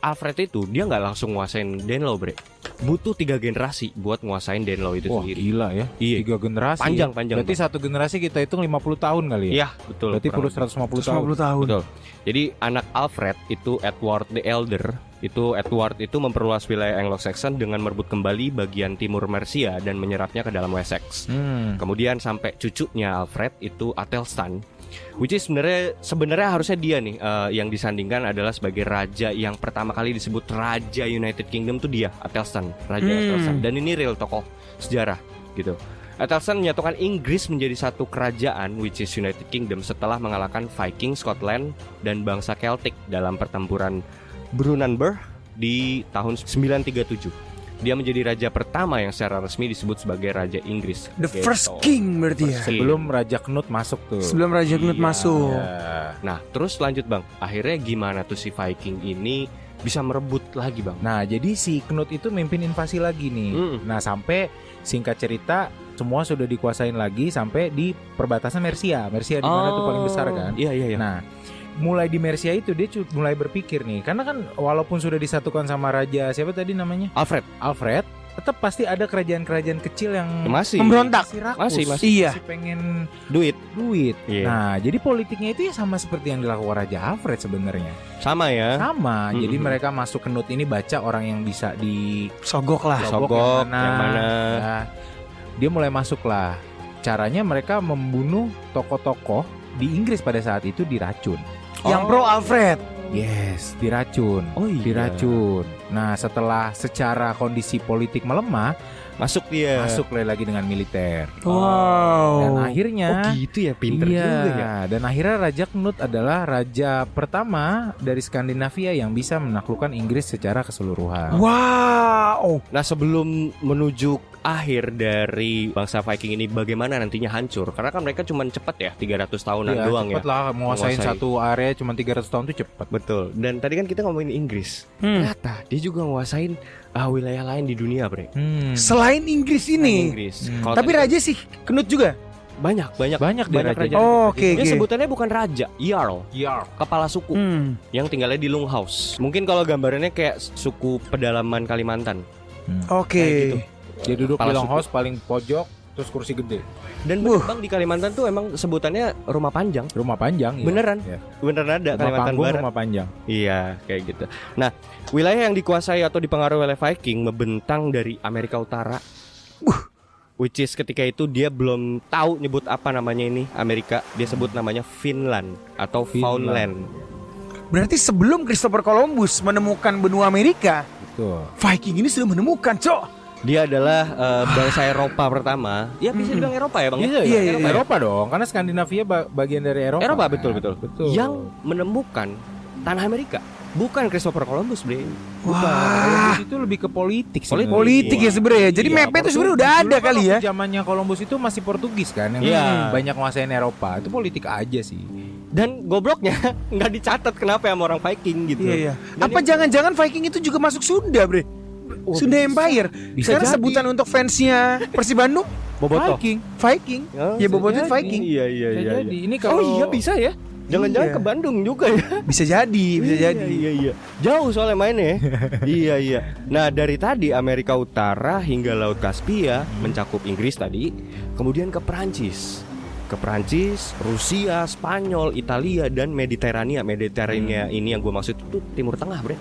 Alfred itu dia nggak langsung nguasain Danelaw, bre. Butuh 3 generasi buat nguasain Danelaw itu sendiri. Gila ya. Iya. 3 generasi. Panjang. Berarti satu generasi kita hitung 50 tahun kali ya? Iya, betul. Berarti perlu 150 tahun. Betul. Jadi anak Alfred itu Edward the Elder. Edward itu memperluas wilayah Anglo-Saxon dengan merebut kembali bagian timur Mercia dan menyerapnya ke dalam Wessex. Kemudian sampai cucunya Alfred itu Athelstan. Which is sebenarnya harusnya dia nih yang disandingkan adalah sebagai raja yang pertama kali disebut Raja United Kingdom tuh dia, Athelstan, Raja Athelstan. Dan ini real tokoh sejarah gitu. Athelstan menyatukan Inggris menjadi satu kerajaan which is United Kingdom setelah mengalahkan Viking, Scotland dan bangsa Celtic dalam pertempuran Brunanburh di tahun 937. Dia menjadi raja pertama yang secara resmi disebut sebagai Raja Inggris. The first king berarti ya. Sebelum Raja Knut masuk tuh. Sebelum Raja Knut masuk. Nah terus lanjut bang. Akhirnya gimana tuh si Viking ini bisa merebut lagi bang? Nah jadi si Knut itu mimpin invasi lagi nih. Nah sampai singkat cerita semua sudah dikuasain lagi sampai di perbatasan Mercia. Mercia di mana tuh paling besar kan. Iya. Nah mulai di Mercia itu dia mulai berpikir nih, karena kan walaupun sudah disatukan sama raja siapa tadi namanya Alfred, tetap pasti ada kerajaan-kerajaan kecil yang masih memberontak, masih pengen duit. Nah jadi politiknya itu ya sama seperti yang dilakukan Raja Alfred sebenarnya. Sama. Jadi mereka masuk ke Knut ini baca orang yang bisa disogok lah, yang mana. Nah, dia mulai masuk lah. Caranya mereka membunuh tokoh-tokoh di Inggris pada saat itu diracun. Yang pro Alfred. Yes, diracun. Oh iya. Diracun. Nah, setelah secara kondisi politik melemah, Masuk dia. masuk lagi dengan militer. Wow. Dan akhirnya gitu ya, pinter iya, juga ya. dan akhirnya Raja Knut adalah raja pertama dari Skandinavia yang bisa menaklukkan Inggris secara keseluruhan. Wow. Nah, sebelum menuju akhir dari bangsa Viking ini bagaimana nantinya hancur? Karena kan mereka cuma cepet ya, 300 tahunan Iya, doang cepet ya. lah menguasain Menguasai. satu area cuma 300 tahun tuh cepet. Betul. Dan tadi kan kita ngomongin Inggris. Hmm. Ternyata dia juga nguasain wilayah lain di dunia, Bre. Selain Inggris ini. Inggris. Hmm. Kalau Tapi tadi- raja sih Knut juga. banyak Banyak deh raja. raja. Oh, oke Dia oke. sebutannya bukan raja, Jarl, Yarl. kepala suku yang tinggalnya di Lunghouse. Mungkin kalau gambarannya kayak suku pedalaman Kalimantan. Oke. Kayak gitu. Dia duduk Kepala di suku. longhouse paling pojok, terus kursi gede. Dan bener Bang, di Kalimantan tuh emang sebutannya rumah panjang. Rumah panjang. Iya. Beneran? Iya. Beneran ada Rumah Kalimantan panggung, Barat. rumah panjang. Iya, kayak gitu. Nah, wilayah yang dikuasai atau dipengaruhi oleh Viking membentang dari Amerika Utara. Which is ketika itu dia belum tahu nyebut apa namanya ini Amerika. Dia sebut namanya Finland atau Foundland. Berarti sebelum Christopher Columbus menemukan benua Amerika, Betul. Viking ini sudah menemukan, Cok. Dia adalah bangsa Eropa pertama. Ya bisa dibilang Eropa ya, Bang. ya? Iya, Iya, iya, iya. Eropa dong, karena Skandinavia bagian dari Eropa. Eropa, kan? betul, betul. Betul. Yang menemukan tanah Amerika. Bukan Christopher Columbus, Bre. Columbus itu lebih ke politik sih. Politik ya sebenarnya. Jadi Iya, mapnya itu sebenarnya Portugis. udah ada Dulu kan kali ya. waktu zamannya Columbus itu masih Portugis kan, yang Iya. banyak nguasain Eropa. Itu politik aja sih. Dan gobloknya nggak dicatat kenapa sama orang Viking gitu. Iya, iya. Dan Apa jangan-jangan Viking itu juga masuk Sunda, Bre? Sunda Empire. Bisa Sekarang jadi. sebutan untuk fansnya Persib Bandung Bobotoh. Viking. Viking. Oh, Ya bisa Bobotoh jadi. Viking. Iya, iya, Bisa iya. jadi. iya. Ini kalau Oh iya bisa ya. Jangan-jangan Iya. ke Bandung juga ya. Bisa jadi, bisa jadi. Iya, iya. Jauh soalnya mainnya. Iya, iya. Nah, dari tadi Amerika Utara hingga Laut Kaspia mencakup Inggris tadi, kemudian ke Perancis. Ke Perancis, Rusia, Spanyol, Italia dan Mediterania. Mediterania ini yang gue maksud itu Timur Tengah, Bre.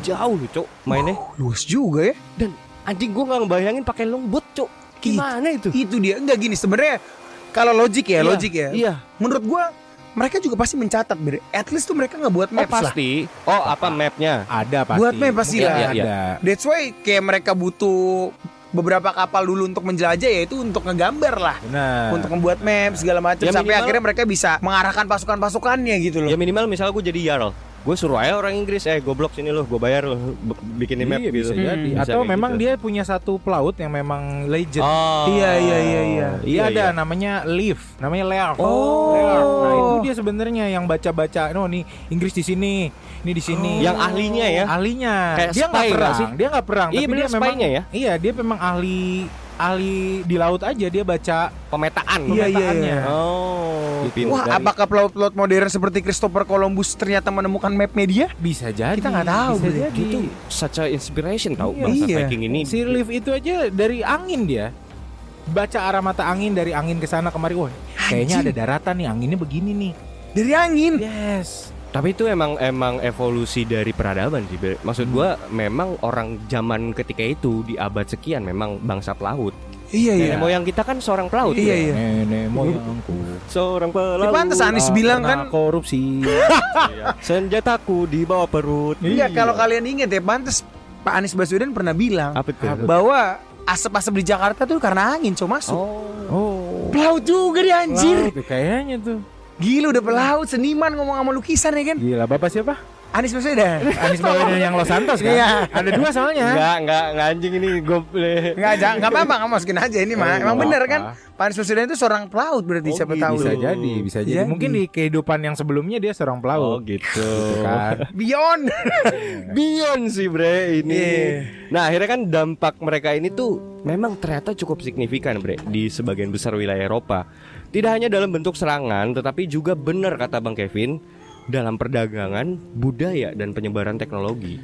Jauh, Cok, mainnya. Luas juga ya. Dan anjing gue nggak ngebayangin pakai longboat, Cok. Gimana itu? Itu dia. Enggak gini sebenarnya. Kalau logik ya, Iya, logik ya. Iya. Menurut gua mereka juga pasti mencatat, Bre. At least tuh mereka nggak buat maps lah. Pasti. Oh, apa mapnya? ada pasti. Buat map pasti Mungkin lah. ada. That's why kayak mereka butuh beberapa kapal dulu untuk menjelajah, yaitu untuk ngegambar lah. Benar. Untuk membuat map segala macam Ya, sampai minimal- akhirnya mereka bisa mengarahkan pasukan-pasukannya gitu loh. Ya minimal misalnya gue jadi Jarl, gue suruh aja orang Inggris, goblok sini loh, gue bayar loh, bikinin map Iya, gitu. bisa jadi. Bisa Atau kayak memang gitu. dia punya satu pelaut yang memang legend. Oh. Iya, iya, iya, iya. Dia ada namanya Leaf, namanya Lear. Oh. Lear. Nah, itu dia sebenarnya yang baca-baca. Oh, nih Inggris di sini, ini di sini. Yang ahlinya ya. Ahlinya. Kayak Dia nggak spy nggak perang. sih? Dia nggak perang. Iya, tapi bener dia memang spy-nya ya. Iya, dia memang ahli di laut aja. Dia baca Pemetaan. Iya, iya, pemetaannya. iya. Oh. Gitu. Wah, apakah pelaut-pelaut modern seperti Christopher Columbus ternyata menemukan map media? Bisa jadi. Kita nggak tahu, Bisa Bre. jadi. Itu such a inspiration tau Iya. bangsa Iya. Viking ini. Si Leaf itu aja dari angin dia. Baca arah mata angin dari angin ke sana kemari. Wah, kayaknya ada daratan nih, anginnya begini nih. Dari angin. Yes. Tapi itu emang evolusi dari peradaban sih. Maksud gua memang orang zaman ketika itu di abad sekian memang bangsa pelaut. Iya, iya. Nenek moyang kita kan seorang pelaut. Iya, Bre. iya. Nenek moyangku Seorang pelaut. Ya, pantas Anies bilang kan. korupsi. Senjataku di bawah perut. Iya, kalau kalian ingat ya, pantas Pak Anies Baswedan pernah bilang Apa tuh? bahwa asap-asap di Jakarta tuh karena angin cuma masuk. Oh. Pelaut juga dia anjir. Laut, kayaknya tuh. Gila udah pelaut, seniman ngomong sama lukisan ya kan. Gila, Bapak siapa? Anies Baswedan. Anies Baswedan yang Los Santos kan? Iya. Ada dua soalnya. Enggak anjing ini gue Enggak apa-apa, kamu masukin aja ini mah. Oh, Emang nggak bener apa-apa. kan? Pak Anies Baswedan itu seorang pelaut berarti, siapa gitu. tahu. Bisa jadi, bisa jadi. Jadi. Mungkin di kehidupan yang sebelumnya dia seorang Oh pelaut. gitu. Gitu kan. Beyond. Beyond sih bre ini. Iya. Nah akhirnya kan dampak mereka ini tuh memang ternyata cukup signifikan bre di sebagian besar wilayah Eropa. Tidak hanya dalam bentuk serangan, tetapi juga benar kata Bang Kevin dalam perdagangan, budaya dan penyebaran teknologi.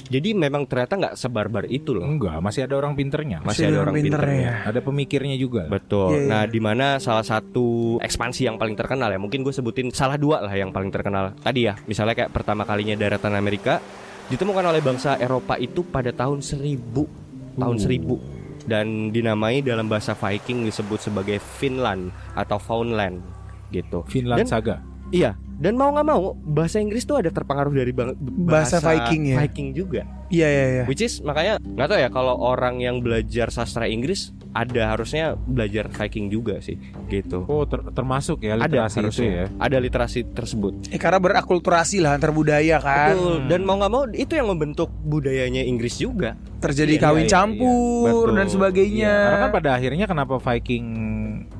Jadi memang ternyata nggak sebarbar itu loh. Enggak, masih ada orang pinternya. Masih ada orang pinternya. Ada pemikirnya juga. Betul. Iya, iya. Nah, di mana salah satu ekspansi yang paling terkenal ya, mungkin gue sebutin salah dua lah yang paling terkenal. Tadi ya, misalnya kayak pertama kalinya daratan Amerika ditemukan oleh bangsa Eropa itu pada tahun 1000, tahun 1000 dan dinamai dalam bahasa Viking disebut sebagai Finland atau Foundland gitu. Finland Dan- Saga. Iya, Dan mau nggak mau bahasa Inggris tuh ada terpengaruh dari Bahasa Viking ya? Viking juga. Iya. Which is makanya nggak tahu ya kalau orang yang belajar sastra Inggris harusnya belajar Viking juga sih gitu. Oh, termasuk ya Ada literasi itu harusnya ya. ada literasi tersebut. Karena berakulturasi lah antar budaya kan. Betul. Dan mau nggak mau itu yang membentuk budayanya Inggris juga. Terjadi Iya, kawin iya, campur iya. dan Betul. sebagainya. Iya, karena kan pada akhirnya kenapa Viking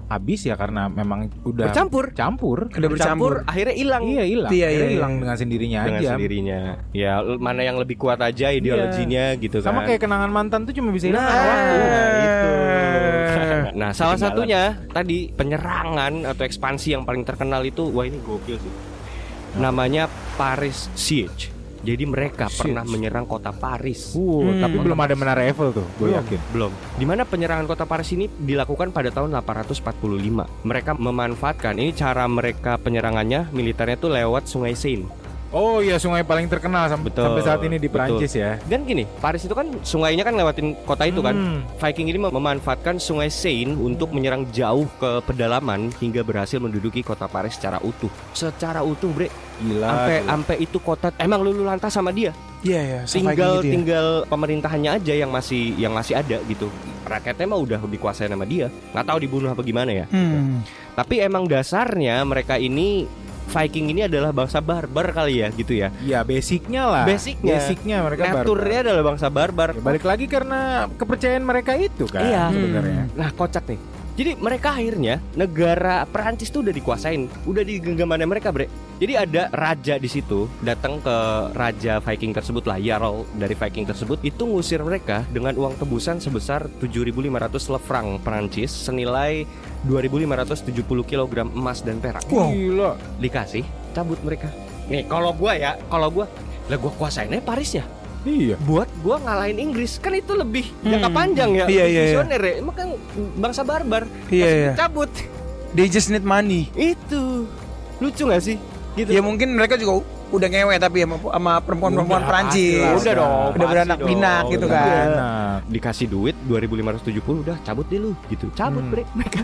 habis ya karena memang udah Bercampur. Udah bercampur. Akhirnya hilang. Iya hilang. Iya, Akhirnya iya. hilang dengan sendirinya Dengan aja. sendirinya. Ya mana yang lebih kuat aja ideologinya gitu kan. Sama kayak kenangan mantan tuh cuma bisa hilang Nah, karena waktu. itu. Nah, salah satunya tadi penyerangan atau ekspansi yang paling terkenal itu, wah ini gokil sih. Namanya Paris Siege. Jadi mereka pernah menyerang kota Paris. Tapi belum ada menara Eiffel tuh, gue yakin. Belum. Di mana penyerangan kota Paris ini dilakukan pada tahun 845. Mereka memanfaatkan ini cara mereka penyerangannya militernya tuh lewat Sungai Seine. Oh iya, sungai paling terkenal Betul, sampai saat ini di Perancis betul. ya. Dan gini, Paris itu kan sungainya kan lewatin kota itu kan. Viking ini memanfaatkan Sungai Seine untuk menyerang jauh ke pedalaman hingga berhasil menduduki kota Paris secara utuh. Secara utuh, Bre. Gila. Sampai itu kota emang lulu lantas sama dia. Iya. Tinggal pemerintahannya aja yang masih ada gitu. Rakyatnya mah udah dikuasai sama dia. Nggak tahu dibunuh apa gimana ya. Tapi emang dasarnya mereka ini Viking ini adalah bangsa barbar kali ya gitu ya. Ya basicnya lah. Basicnya mereka naturnya barbar. adalah bangsa barbar. Ya, balik lagi karena kepercayaan mereka itu kan. Iya. Sebenarnya. Nah kocak nih. Jadi mereka akhirnya negara Perancis tuh udah dikuasain, udah di genggamannya mereka, Bre. Jadi ada raja di situ datang ke raja Viking tersebut lah, Jarl dari Viking tersebut itu ngusir mereka dengan uang tebusan sebesar 7.500 lefranc Perancis senilai 2.570 kg emas dan perak. Wow. Gila. Dikasih, cabut mereka. Nih kalau gua lah gua kuasainnya Paris ya. Iya. Buat gua ngalahin Inggris kan itu lebih jangka panjang ya, Iya, lebih iya. visioner ya. Emang kan bangsa barbar. Iya, Kasih iya. cabut. They just need money. Itu lucu gak sih? Gitu. Ya mungkin mereka juga udah ngewe tapi sama perempuan-perempuan Udah, Prancis. pastilah. Udah dong, Udah pasti beranak dong. pinak gitu Udah kan. Enak. Dikasih duit 2.570 udah cabut deh lu gitu. Cabut bre mereka.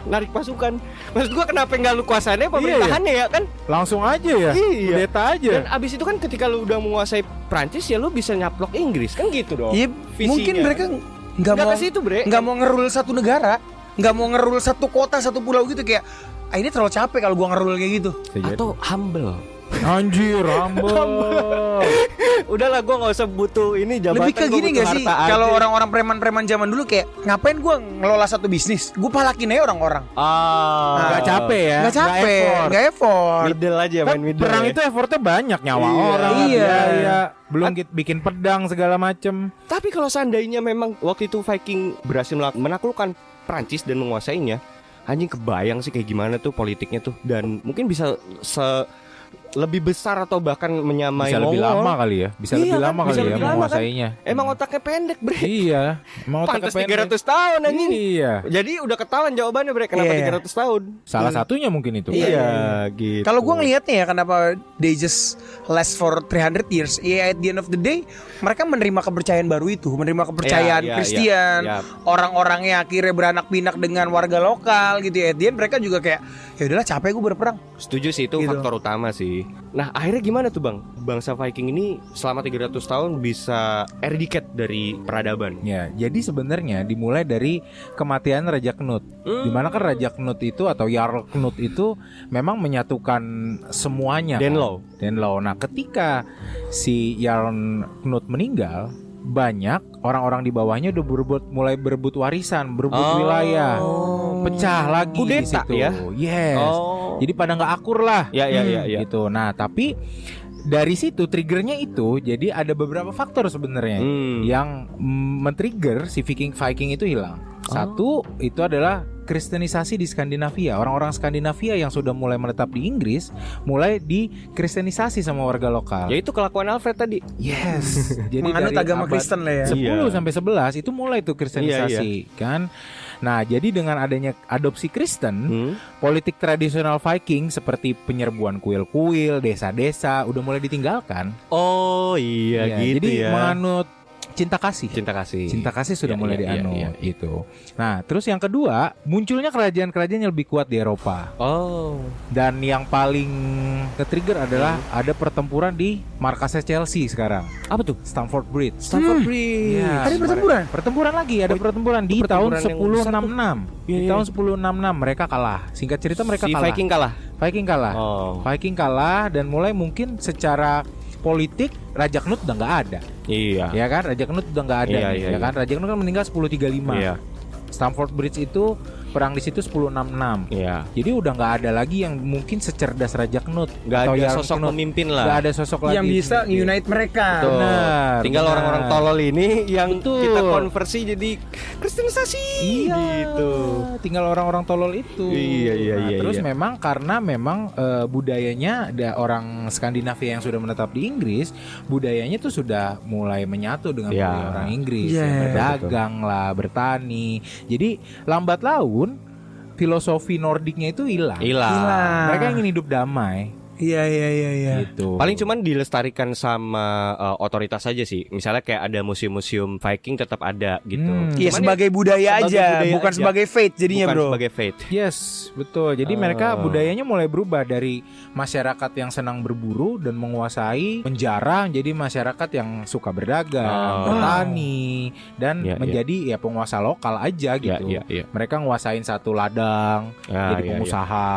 Narik pasukan. Maksud gua kenapa enggak lu kuasainnya pemerintahannya ya kan? Langsung aja ya. Iya. Kudeta aja. Dan abis itu kan ketika lu udah menguasai Prancis ya lu bisa nyaplok Inggris kan gitu dong. Iya, Visinya. mungkin mereka nggak Nggak mau ke situ, Bre. nggak mau ngerul satu negara, nggak mau ngerul satu kota, satu pulau gitu kayak ini terlalu capek kalau gua ngerul kayak gitu. Atau humble. Anjir, humble. Udahlah gua nggak usah butuh ini jabatan. Lebih ke gua gini butuh gak sih? harta aja. Kalau orang-orang preman-preman zaman dulu kayak ngapain gua ngelola satu bisnis? Gua palakin aja orang-orang. Nggak capek ya. Nggak capek, nggak effort. Middle aja Kan main middle. perang ya. itu effortnya banyak, nyawa Iya. orang, Iya. biaya, belum bikin pedang segala macem. Tapi kalau seandainya memang waktu itu Viking berhasil menaklukkan Prancis dan menguasainya, anjing kebayang sih kayak gimana tuh politiknya tuh, dan mungkin bisa lebih besar atau bahkan menyamai Bisa lebih Mongol. lama kali ya. Bisa Iya lebih kan, lama bisa kali ya lebih lama kan. menguasainya. Emang otaknya pendek, Bre. Iya, emang otaknya Pantes pendek. 300 tahun anjing. Iya. Jadi udah ketahuan jawabannya, Bre. Kenapa Iya. 300 tahun? Salah satunya mungkin itu. Iya, gitu. Kalau gua ngelihatnya ya kenapa they just last for 300 years. Ya at the end of the day mereka menerima kepercayaan baru itu, menerima kepercayaan Iya, iya, Kristen. iya. Orang-orangnya akhirnya beranak pinak dengan warga lokal gitu ya. At the end mereka juga kayak ya udahlah capek gue berperang. Setuju sih, itu Gitu. faktor utama sih. Nah akhirnya gimana tuh Bang? Bangsa Viking ini selama 300 tahun bisa eradicate dari peradaban. Ya, jadi sebenarnya dimulai dari kematian Raja Knut. Dimana kan Raja Knut itu atau Jarl Knut itu memang menyatukan semuanya. Danelaw. Danelaw. Nah, ketika si Jarl Knut meninggal, banyak orang-orang di bawahnya udah mulai berebut warisan, berebut wilayah. Pecah lagi di Kudeta situ. ya? Yes. Oh. Jadi pada nggak akur lah. Ya. Gitu. Nah, tapi dari situ triggernya itu jadi ada beberapa faktor sebenarnya yang men-trigger si Viking itu hilang. Satu itu adalah kristenisasi di Skandinavia. Orang-orang Skandinavia yang sudah mulai menetap di Inggris mulai dikristenisasi sama warga lokal. Yaitu kelakuan Alfred tadi. Yes. Jadi Menganut dari agama abad Kristen lah ya. 10 Iya. sampai 11 itu mulai tuh kristenisasi kan. Nah, jadi dengan adanya adopsi Kristen, politik tradisional Viking seperti penyerbuan kuil-kuil, desa-desa udah mulai ditinggalkan. Oh iya Ya, gitu jadi ya. menganut cinta kasih. Cinta kasih sudah Iya, mulai iya, dianut iya, iya. gitu. Nah, terus yang kedua, munculnya kerajaan-kerajaan yang lebih kuat di Eropa. Oh. Dan yang paling ke-trigger adalah ada pertempuran di markasnya Chelsea sekarang, Apa tuh? Stamford Bridge. Stamford Bridge. Iya. Ada pertempuran? Pertempuran lagi, ada pertempuran di pertempuran tahun yang besar tuh. 1066. Iya, Di iya. tahun 1066 mereka kalah. Singkat cerita mereka Si kalah. Viking kalah. Viking kalah. Oh. Viking kalah dan mulai mungkin secara politik Raja Knut udah nggak ada. Iya. Ya kan, Raja Knut udah nggak ada Iya, nih, iya, ya iya. kan. Raja Knut kan meninggal 1035. Iya. Stamford Bridge itu perang di situ 1066. Iya. Jadi udah nggak ada lagi yang mungkin secerdas Raja Knut. Gak atau ada yang sosok Knut. pemimpin Nggak lah. ada sosok lagi Yang bisa pemimpin. unite mereka. Betul. Benar, Tinggal benar. orang-orang tolol ini yang Betul. kita konversi jadi kristenisasi. Iya, Gitu. tinggal orang-orang tolol itu. Iya, iya, Nah, iya, terus iya. memang karena memang budayanya ada orang Skandinavia yang sudah menetap di Inggris, budayanya tuh sudah mulai menyatu dengan Iya. budaya orang Inggris, Iya, ya, betul, berdagang lah, bertani. Jadi lambat laun filosofi Nordiknya itu hilang. Hilang. Mereka ingin hidup damai, Iya. gitu. Paling cuman dilestarikan sama otoritas aja sih. Misalnya kayak ada museum-museum Viking tetap ada gitu. Iya, Cuman sebagai budaya sebagai aja, budaya bukan aja. sebagai faith jadinya, bukan bro. sebagai faith. Yes, betul. Jadi mereka Ah. budayanya mulai berubah dari masyarakat yang senang berburu dan menguasai penjara jadi masyarakat yang suka berdagang, Ah. bertani dan Ya, menjadi ya penguasa lokal aja gitu. Iya. Mereka nguasain satu ladang, Ya, jadi iya, pengusaha.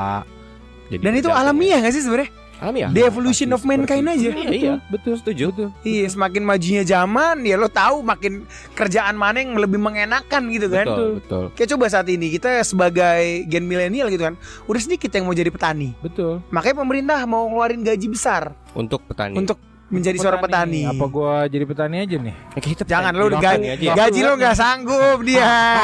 Jadi Dan itu berdagang. alamiah gak sih sebenarnya? Alamiah. The evolution of mankind aja. Iya, Betul, setuju. Iya, semakin majunya zaman, ya lo tahu makin kerjaan mana yang lebih mengenakan gitu kan. Betul. Kayak coba saat ini kita sebagai gen milenial gitu kan, udah sedikit yang mau jadi petani. Betul. Makanya pemerintah mau ngeluarin gaji besar Untuk petani. untuk menjadi seorang petani. Apa gua jadi petani aja nih? Jangan lo Petani aja. gaji lo nggak sanggup dia.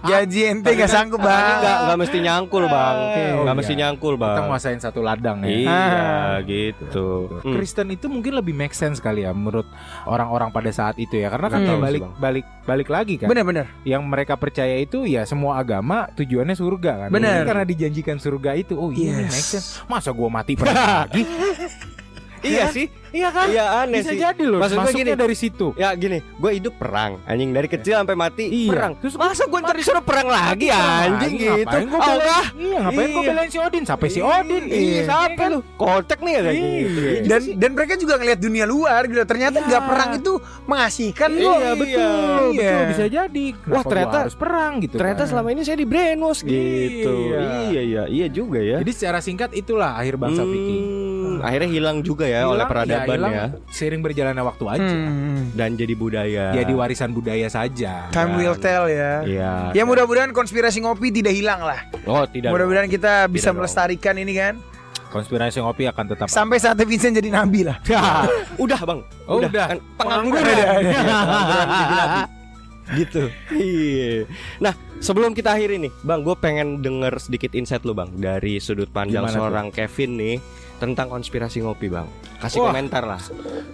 Gaji ente nggak sanggup Petani bang. nggak mesti nyangkul bang. Oh, Nggak iya. mesti nyangkul Kita bang. nguasain satu ladang ya. Iya, gitu. Kristen itu mungkin lebih make sense kali ya menurut orang-orang pada saat itu ya, karena kan Tahu sih, balik lagi kan. Bener-bener. Yang mereka percaya itu ya semua agama tujuannya surga kan. Bener. Mungkin karena dijanjikan surga itu. Oh iya, Yes. make sense. Masa gua mati perang lagi? Iya sih. Iya kan? Iya aneh Bisa sih. jadi loh. Maksud gue Masuknya gini. dari situ. Ya gini, gue hidup perang. Anjing dari kecil sampai mati Iya. perang. Terus Masa gue ntar disuruh perang lagi anjing gitu. Ngapain gua Ah, belain? enggak. Iya, ngapain gua Iya. belain si Odin? Sampai si Odin. Iya, siapa lu? Kotek nih ya kayak gitu. Dan mereka juga ngelihat dunia luar gitu. Ternyata Iya. nggak perang itu mengasihkan kok. Iya, betul. Iya. Betul, bisa jadi. Wah, Kenapa ternyata- gua harus perang gitu. Ternyata kan? selama ini saya di brainwash gitu. Iya. Iya juga ya. Jadi secara singkat itulah akhir bangsa Viking. Akhirnya hilang juga ya oleh Hilang, peradaban hilang ya. Seiring berjalannya waktu aja. Dan jadi budaya. Jadi warisan budaya saja. Time will tell ya. Iya. Ya mudah-mudahan konspirasi ngopi tidak hilang lah. Oh, tidak. Mudah-mudahan kita bisa dong. melestarikan ini kan. Konspirasi ngopi akan tetap. Sampai saatnya Vincent jadi nabi lah. Udah, Bang. Oh, udah. Kan pengangguran. Udah. Pengangguran jadi nabi. Gitu. Iya. Nah, sebelum kita akhiri nih, Bang, gue pengen denger sedikit insight lu, Bang, dari sudut pandang Gimana seorang Kevin nih tentang konspirasi ngopi, Bang. Kasih Wah. komentar lah.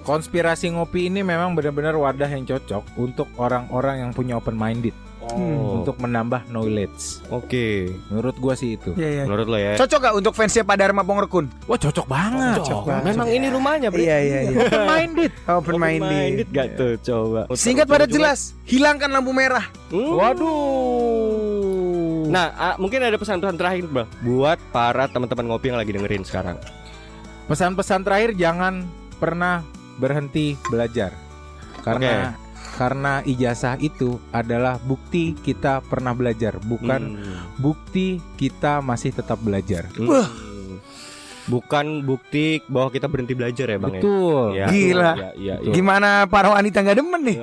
Konspirasi ngopi ini memang benar-benar wadah yang cocok untuk orang-orang yang punya open minded. Oh. Untuk menambah knowledge. Oke. Menurut gua sih itu. Iya, iya. Menurut lo ya. Cocok gak untuk fansnya Pak Dharma Pongrekun? Wah, cocok banget. Memang ini rumahnya, Bro. Iya. Open minded. Open minded. gak tuh, coba. Singkat padat jelas. Hilangkan lampu merah. Waduh. Nah, mungkin ada pesan-pesan terakhir, Bang, buat para teman-teman ngopi yang lagi dengerin sekarang. Pesan-pesan terakhir, jangan pernah berhenti belajar. Karena ijazah itu adalah bukti kita pernah belajar, bukan bukti kita masih tetap belajar. Bukan bukti bahwa kita berhenti belajar ya, Bang. Betul. Ya? Gila. Iya. Gimana para wanita gak demen nih?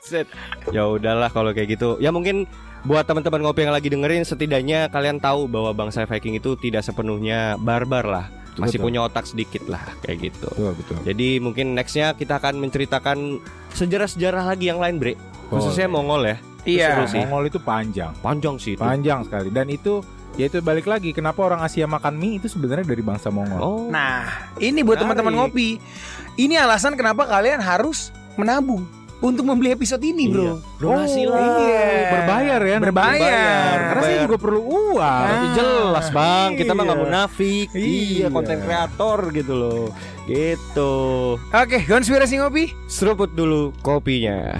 Set. Ya udahlah kalau kayak gitu. Ya mungkin buat teman-teman ngopi yang lagi dengerin, setidaknya kalian tahu bahwa bangsa Viking itu tidak sepenuhnya barbar lah. Masih Betul. punya otak sedikit lah kayak gitu. Betul. Jadi mungkin nextnya kita akan menceritakan sejarah-sejarah lagi yang lain, Bre. Khususnya Mongol ya. Iya. Seru sih. Mongol itu panjang. Panjang sih itu. Panjang sekali. Dan itu yaitu balik lagi kenapa orang Asia makan mie itu sebenarnya dari bangsa Mongol. Oh. Nah, ini buat Menarik. teman-teman ngopi. Ini alasan kenapa kalian harus menabung. untuk membeli episode ini, Bro. Donasi lah. Iya. Berbayar ya. Berbayar. Karena saya juga perlu uang. Berarti jelas bang, kita mah nggak Iya. munafik. Iya, konten kreator gitu loh. Gitu. Oke, konspirasi ngopi. Seruput dulu kopinya.